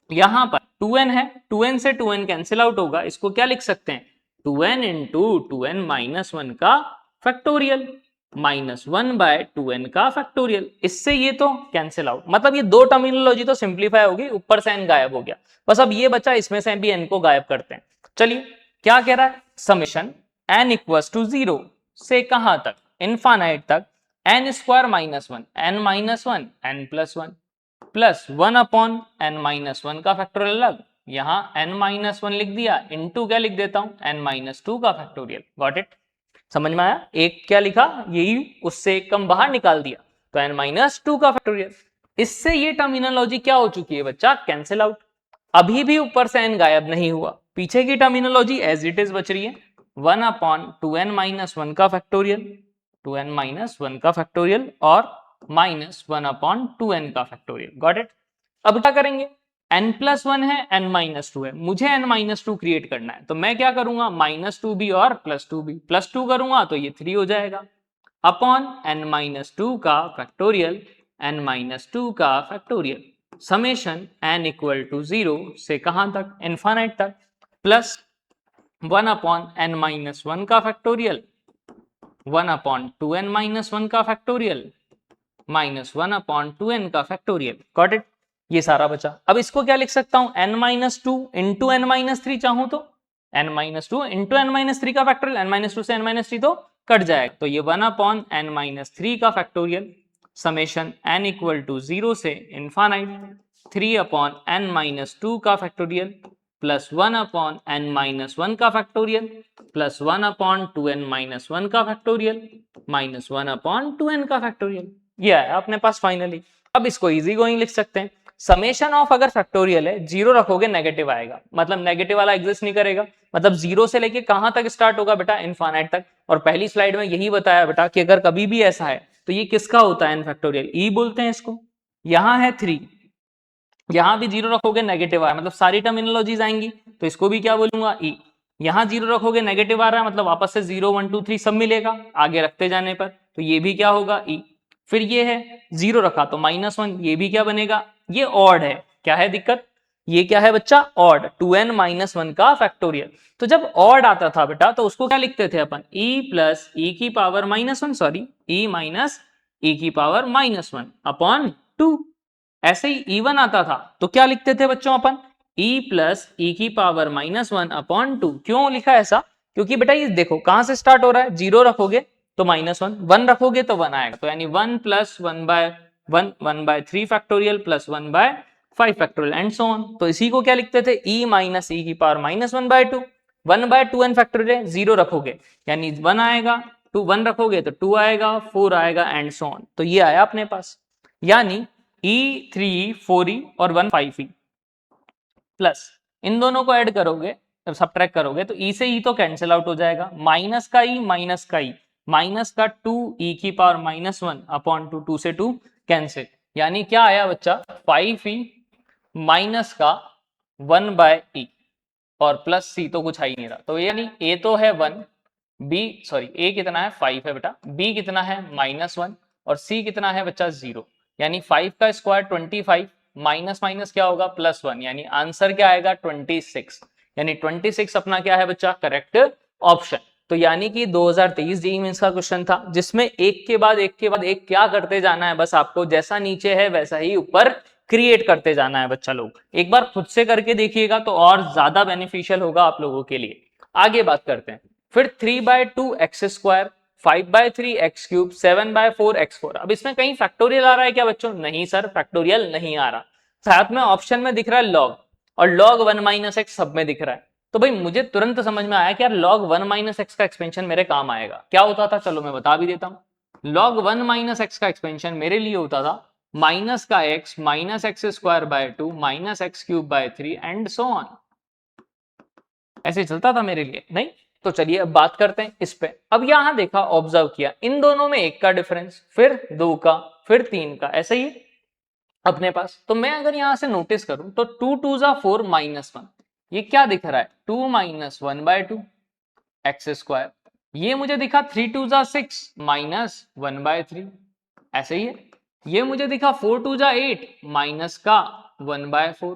यहां पर 2n है, 2n से 2n कैंसिल आउट होगा, इसको क्या लिख सकते हैं, 2n इंटू 2n माइनस 1 का फैक्टोरियल -1 बाय 2n का फैक्टोरियल। इससे ये तो कैंसिल आउट, मतलब ये दो टर्मिनोलॉजी तो सिंप्लीफाई होगी, ऊपर से n गायब हो गया, बस अब ये बचा, इसमें से भी n को गायब करते हैं। चलिए क्या कह रहा है, समेशन n इक्वल्स टू 0 से कहां तक, इनफाइनाइट तक, n square minus 1 n minus 1 n plus 1 plus 1 upon n minus 1 का फैक्टोरियल अलग, यहां n माइनस 1 लिख दिया, इनटू क्या लिख देता हूं, n माइनस 2 का फैक्टोरियल। गॉट इट, समझ में आया, एक क्या लिखा, यही उससे एक कम बाहर निकाल दिया, तो n माइनस 2 का फैक्टोरियल। इससे ये टर्मिनोलॉजी क्या हो चुकी है बच्चा, कैंसिल आउट। अभी भी ऊपर से n गायब नहीं हुआ, पीछे की टर्मिनोलॉजी एज इट इज बच रही है, 1 अपॉन 2n माइनस 1 का फैक्टोरियल, 2n माइनस 1 का फैक्टोरियल और -1 अपॉन 2n का फैक्टोरियल। Got it. अब क्या करेंगे, n प्लस 1 है, n माइनस 2 है, मुझे n माइनस 2 क्रिएट करना है, तो मैं क्या करूंगा, -2 भी और +2 भी, +2 करूंगा तो ये 3 हो जाएगा, अपॉन n माइनस 2 का फैक्टोरियल, n माइनस 2 का factorial, summation n equal to 0 से कहां तक, इनफाइनाइट तक, प्लस 1 अपॉन n माइनस 1 का फैक्टोरियल, 1 अपॉन 2n माइनस 1 का फैक्टोरियल, -1 अपॉन 2n का फैक्टोरियल। गॉट इट, ये सारा बचा। अब इसको क्या लिख सकता हूं, n minus 2 into n minus 3 चाहूं तो, n minus 2 into n minus 3 का फैक्टोरियल, n माइनस 2 से n माइनस 3 तो कट जाएगा, तो ये 1 अपॉन n माइनस 3 का factorial, summation n equal to 0 से इनफाइनाइट 3 अपॉन n माइनस 2 का factorial plus 1 upon n minus 1 का factorial plus 1 upon 2n minus 1 का फैक्टोरियल -1 अपॉन 2n का फैक्टोरियल। ये है अपने पास फाइनली। अब इसको इजी गोइंग लिख सकते हैं, समेशन ऑफ अगर फैक्टोरियल है, 0 रखोगे नेगेटिव आएगा, मतलब नेगेटिव वाला एग्जिस्ट नहीं करेगा, मतलब 0 से लेके कहां तक स्टार्ट होगा बेटा, इनफाइनाइट तक। और पहली स्लाइड में यही बताया बेटा कि अगर कभी भी ऐसा है तो ये किसका होता है, एन फैक्टोरियल, ई बोलते हैं इसको। यहां है 3, यहां भी 0 रखोगे नेगेटिव आया, मतलब सारी टर्मिनोलॉजीज आएंगी, तो इसको भी क्या बोलूंगा, ई। यहां 0 रखोगे नेगेटिव आ रहा है, मतलब वापस से 0 1 2 3 सब मिलेगा आगे रखते जाने पर, तो ये भी क्या होगा, ई। फिर ये है 0 रखा तो -1, ये भी क्या बनेगा, ये ऑड है, क्या है दिक्कत, ये क्या है बच्चा, ऑड, 2n माइनस 1 का फैक्टोरियल। तो जब ऑड आता था बेटा तो उसको क्या लिखते थे अपन, e प्लस ई की पावर -1, सॉरी e माइनस ई की पावर -1 अपॉन 2। ऐसे ही E1 आता था तो क्या लिखते थे बच्चों अपन, E प्लस ई की पावर -1/2। क्यों लिखा ऐसा, क्योंकि बेटा ये देखो कहां से स्टार्ट हो रहा है, 0 रखोगे तो -1, 1 रखोगे तो 1 आएगा, तो यानी 1 plus 1/3 factorial plus 1/5 factorial and so on. तो इसी को क्या लिखते थे, E माइनस ई की पावर -1/2, 1/2n फैक्टोरियल, 0 रखोगे यानी 1 आएगा, 1 रखोगे तो 2 आएगा, 4 आएगा एंड सो ऑन। तो ये आया अपने पास, यानी E3 4E और 1 5E प्लस इन दोनों को ऐड करोगे, सब्ट्रैक्ट करोगे तो E से E तो कैंसिल आउट हो जाएगा, माइनस का E माइनस का E, माइनस का 2E की पावर -1/2, 2 से 2 कैंसिल, यानी क्या आया बच्चा 5E माइनस का 1/E और प्लस C तो कुछ आ ही नहीं रहा, तो यानी A तो है 1, A कितना है 5 है बेटा, B कितना है -1 और C कितना है बच्चा 0, यानी 5 का स्क्वायर 25, माइनस माइनस क्या होगा +1, यानी आंसर क्या आएगा 26, यानी 26 अपना क्या है बच्चा करेक्ट ऑप्शन। तो यानी कि 2023 जेईई मेंस का क्वेश्चन था जिसमें एक के बाद एक क्या करते जाना है, बस आपको जैसा नीचे है वैसा ही ऊपर क्रिएट करते जाना है बच्चा लोग। एक बार खुद से करके देखिएगा तो और ज्यादा बेनिफिशियल होगा आप लोगों के लिए। आगे बात करते हैं, फिर 3/2x², 5/3x³, 7/4x4। अब इसमें कहीं फैक्टोरियल आ रहा है क्या बच्चों, नहीं सर फैक्टोरियल नहीं आ रहा, साथ में ऑप्शन में दिख रहा है लॉग, और लॉग 1 - x सब में दिख रहा है। तो भाई मुझे तुरंत समझ में आया कि यार log 1 - x का एक्सपेंशन मेरे काम आएगा। क्या होता था, चलो मैं बता भी देता हूं। log 1 - x का एक्सपेंशन मेरे लिए होता था माइनस का x -x² 2 -x³ 3 and so on, ऐसे चलता था मेरे लिए नहीं। तो चलिए अब बात करते हैं इस पे। अब यहां देखा, ऑब्जर्व किया, इन दोनों में 1 का डिफरेंस, फिर 2 का, फिर 3 का, ऐसे ही अपने पास। तो मैं अगर यहां से नोटिस करूं तो 2 2 जा 4 -1, ये क्या दिख रहा है 2 - 1/2 x², ये मुझे दिखा 3 2 जा 6 -1/3, ऐसे ही है। ये मुझे दिखा 4 2 जा 8 माइनस का 1/4,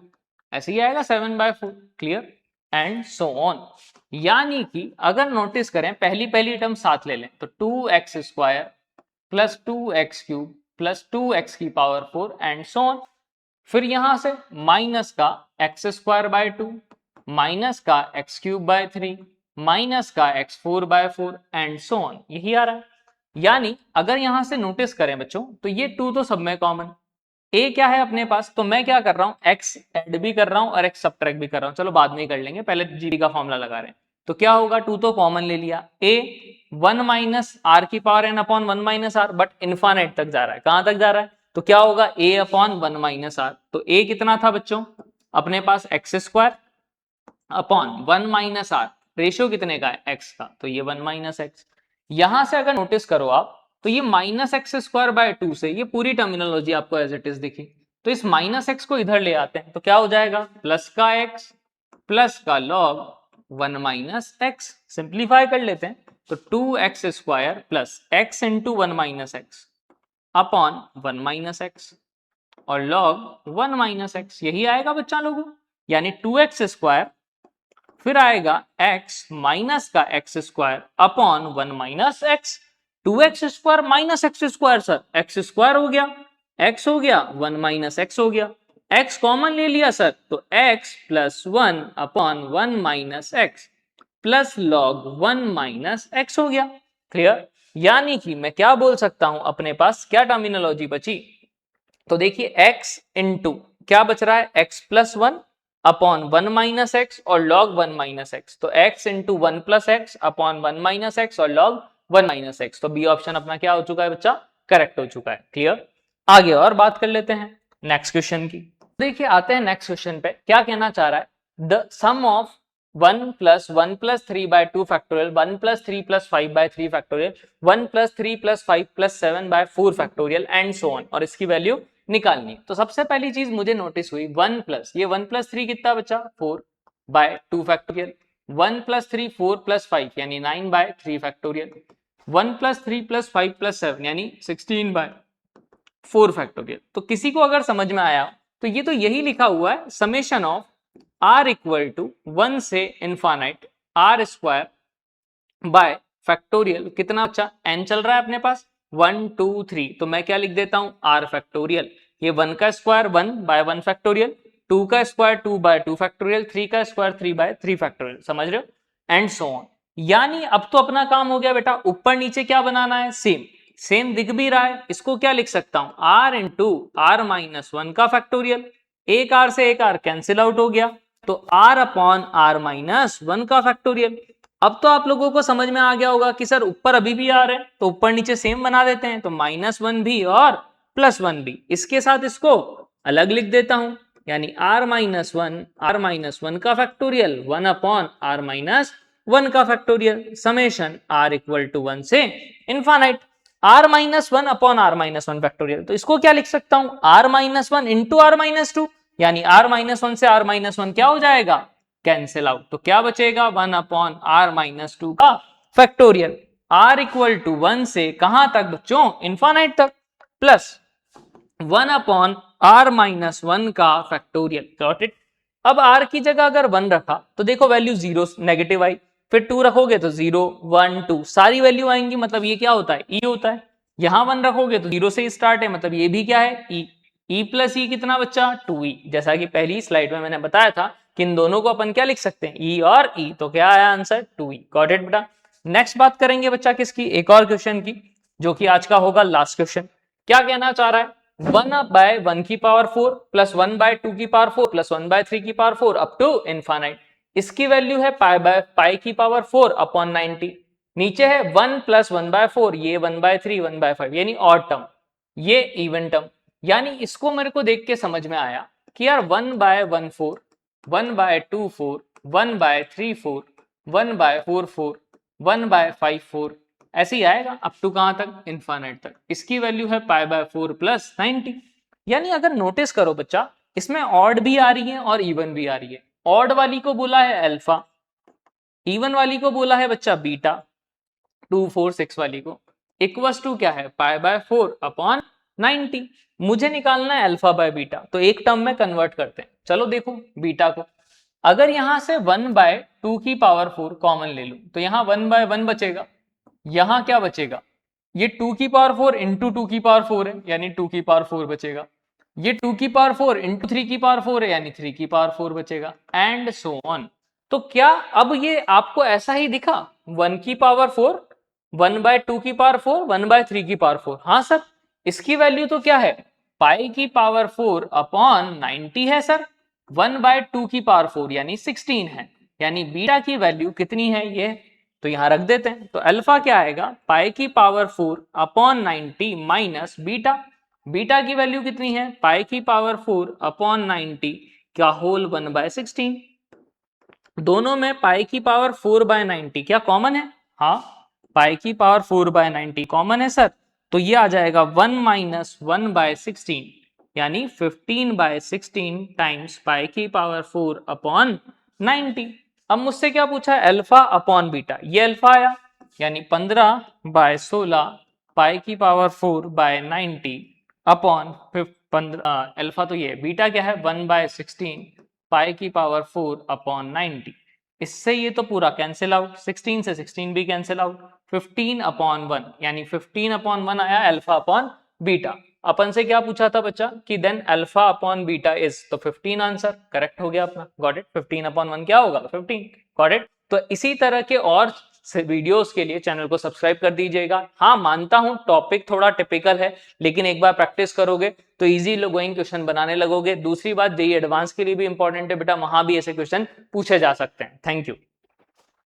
ऐसे ही आएगा 7/4, क्लियर एंड सो ऑन। यानी कि अगर नोटिस करें पहली पहली टर्म साथ ले लें तो 2x² plus 2x³ plus 2x की पावर 4 एंड सो ऑन। फिर यहां से माइनस का x² 2 माइनस का x³ 3 माइनस का x4/4 एंड सो ऑन, यही आ रहा है। यानी अगर यहां से नोटिस करें बच्चों तो ये 2 तो सब में कॉमन, a क्या है अपने पास, तो मैं क्या कर रहा हूं x ऐड भी कर रहा हूं और x सब्ट्रैक्ट भी कर रहा हूं, चलो बाद में ही कर लेंगे, पहले जीडी का फॉर्मूला लगा रहे हैं। तो क्या होगा 2 तो कॉमन ले लिया, a 1 माइनस r की power n upon 1 minus r, but इन्फानेट तक जा रहा है, कहां तक जा रहा है, तो क्या होगा a अपॉन 1 माइनस r। तो a कितना था बच्चों अपने पास x² upon 1 minus r, ratio कितने का है x का, तो ये 1 माइनस x। यहां से अगर नोटिस करो आप तो ये -x² 2 से ये पूरी टर्मिनोलॉजी आपको एज इट इज दिखी, तो इस -x को इधर ले आते हैं तो क्या हो जाएगा प्लस का x प्लस का log 1 माइनस x, सिंप्लीफाई कर लेते हैं तो 2x² plus x into 1 minus x upon 1 minus x और log 1 माइनस x, यही आएगा बच्चा लोगों, यानी 2x² फिर आएगा x माइनस का x² upon 1 minus x, 2x² minus x² sir x² हो गया, x हो गया 1 माइनस x हो गया, x कॉमन ले लिया सर तो x plus 1 upon 1 minus x plus log 1 minus x हो गया, क्लियर। यानी कि मैं क्या बोल सकता हूं, अपने पास क्या टर्मिनोलॉजी बची, तो देखिए x इंटू क्या बच रहा है x plus 1 upon 1 minus x और लॉग 1 माइनस एक्स, तो x into 1 plus x upon 1 minus x और लॉग 1 माइनस एक्स, तो बी ऑप्शन अपना क्या हो चुका है बच्चा, करेक्ट हो चुका है, क्लियर। आगे और बात कर लेते हैं नेक्स्ट क्वेश्चन की। देखिए आते हैं नेक्स्ट क्वेश्चन पे, क्या कहना चाह रहा है, the sum of 1 plus 1 plus 3/2 factorial 1 plus 3 plus 5/3 factorial 1 plus 3 plus 5 plus 7/4 factorial and so on, और इसकी वैल्यू निकालनी। तो सबसे पहली चीज मुझे नोटिस हुई 1 प्लस, ये 1 प्लस 3 कितना बचा 4/2 फैक्टोरियल, 1 प्लस 3 4 प्लस 5 यानी 9/3 फैक्टोरियल, 1 प्लस 3 प्लस 5 प्लस 7 यानी 16/4 फैक्टोरियल। तो किसी को अगर समझ में आया तो ये तो यही लिखा हुआ है summation of r equal to 1 से इनफाइनाइट r² बाय फैक्टोरियल, कितना बच्चा n चल रहा है अपने पास 1 2 3, तो मैं क्या लिख देता हूं r फैक्टोरियल, ये 1 का स्क्वायर 1 बाय 1 फैक्टोरियल, 2 का स्क्वायर 2 बाय 2 फैक्टोरियल, 3 का स्क्वायर 3 बाय 3 फैक्टोरियल, समझ रहे हो, एंड सो ऑन। यानी अब तो अपना काम हो गया बेटा, ऊपर नीचे क्या बनाना है, सेम दिख भी रहा है। इसको क्या लिख सकता हूं, r इंटू आर माइनस 1 का फैक्टोरियल, एक r से एक r कैंसिल आउट हो गया, तो r अपॉन r माइनस 1 का फैक्टोरियल। अब तो आप लोगों को समझ में आ गया होगा कि सर ऊपर अभी भी r है तो ऊपर नीचे सेम बना देते हैं, तो -1 भी और +1 भी, इसके साथ इसको अलग लिख देता हूं, यानी r माइनस वन का फैक्टोरियल 1 अपॉन r माइनस 1 का factorial, summation r equal to 1 से infinite, r minus 1 upon r minus 1 factorial. तो इसको क्या लिख सकता हूं, r माइनस 1 इंटू r माइनस 2, यानी r माइनस 1 से r माइनस 1 क्या हो जाएगा, कैंसिल आउट, तो क्या बचेगा 1 अपॉन r माइनस 2 का फैक्टोरियल, r इक्वल टू 1 से कहां तक बच्चों, इनफाइनाइट तक, प्लस 1 अपॉन r माइनस 1 का फैक्टोरियल, गॉट इट। अब r की जगह अगर 1 रखा तो देखो वैल्यू 0 नेगेटिव आई, फिर 2 रखोगे तो 0 1 2 सारी वैल्यू आएंगी, मतलब ये क्या होता है, e होता है। यहां 1 रखोगे तो 0 से ही स्टार्ट है, मतलब ये भी क्या है, e प्लस e कितना बच्चा, 2e, जैसा कि पहली स्लाइड में मैंने बताया था कि इन दोनों को अपन क्या लिख सकते हैं, e और e, तो क्या आया आंसर 2e, गॉट इट बेटा। नेक्स्ट बात करेंगे बच्चा किसकी, एक और क्वेश्चन की, जो कि आज का होगा लास्ट क्वेश्चन। क्या कहना चाह रहा है, 1 बाय 1 की पावर 4 प्लस 1 बाय 2 की पावर 4 प्लस 1 बाय 3 की पावर 4 अप टू इनफाइनाइट, इसकी वैल्यू है पाई बाय पाई की पावर 4 अपॉन 90, नीचे है 1 प्लस 1 बाय 4, ये 1 बाय 3 1 बाय 5, यानी ऑड टर्म, ये इवन टर्म। यानी इसको मेरे को देख के समझ में आया कि यार 1 by 1 4, 1 by 2 4, 1 by 3 4, 1 by 4 4, 1 by 5 4, ऐसे ही आएगा अप टू कहां तक, इनफाइनाइट तक। इसकी वैल्यू है पाई बाय 4 प्लस 90। यानी अगर नोटिस करो बच्चा, इसमें ऑड भी आ रही है और इवन भी आ रही है। ऑड वाली को बोला है अल्फा, इवन वाली को बोला है बच्चा बीटा, 2 4 6 वाली को इक्वल्स टू क्या है, पाई बाय 4 अपॉन 90। मुझे निकालना है अल्फा बाय बीटा, तो एक टर्म में कन्वर्ट करते हैं। चलो देखो बीटा को, अगर यहां से 1 बाय 2 की पावर 4 कॉमन ले लूं तो यहां 1 बाय 1 बचेगा, यहां क्या बचेगा, ये 2 की पावर 4 इंटू 2 की पावर 4 है, यानी 2 की पावर 4 बचेगा, ये 2 की पावर 4 इंटू 3 की पावर 4 है, यानी 3 की पावर 4 बचेगा, एंड सो ऑन। तो क्या अब ये आपको ऐसा ही दिखा, 1 की पावर 4, 1 बाय 2 की पावर 4, 1 बाय 3 की पावर 4, हाँ सर, इसकी वैल्यू तो क्या है, पाई की पावर 4 अपॉन 90 है सर, 1 बाय 2 की पावर 4 यानी 16 है, यानी बीटा की वैल्यू कितनी है ये, तो यहां रख देते हैं। तो अल्फा क्या आएगा, पाई की power 4 upon 90 minus beta, beta की वैल्यू कितनी है, पाई की पावर 4 अपॉन 90 का होल 1 बाय 16। दोनों में पाई की पावर 4 बाय 90 क्या कॉमन है, हाँ, पाई की पावर 4 बाय 90 कॉमन है सर, तो ये आ जाएगा 1 माइनस 1 बाय 16, यानी 15 बाय 16 टाइम्स पाई की पावर 4 अपॉन 90। अब मुझसे क्या पूछा है, अल्फा अपॉन बीटा, ये अल्फा आया, यानी 15 बाय 16 पाई की पावर 4 बाय 90 अपॉन 15, अल्फा तो ये, बीटा क्या है 1 बाय 16 पाई की पावर 4 अपॉन 90। इससे ये तो पूरा कैंसिल आउट, 16 से 16 भी कैंसिल आउट, 15 अपॉन 1, यानी 15 अपॉन 1 आया अल्फा अपॉन बीटा। अपन से क्या पूछा था बच्चा कि then alpha upon beta is, तो 15 आंसर करेक्ट हो गया अपना, गॉट इट। 15 अपॉन 1 क्या होगा, 15, गॉट इट। तो इसी तरह के और वीडियोस के लिए चैनल को सब्सक्राइब कर दीजिएगा। हाँ मानता हूं टॉपिक थोड़ा टिपिकल है, लेकिन एक बार प्रैक्टिस करोगे तो इजी गोइंग क्वेश्चन बनाने लगोगे। दूसरी बात, जेईई एडवांस के लिए भी इंपॉर्टेंट है बेटा, वहां भी ऐसे क्वेश्चन पूछे जा सकते हैं। Thank you.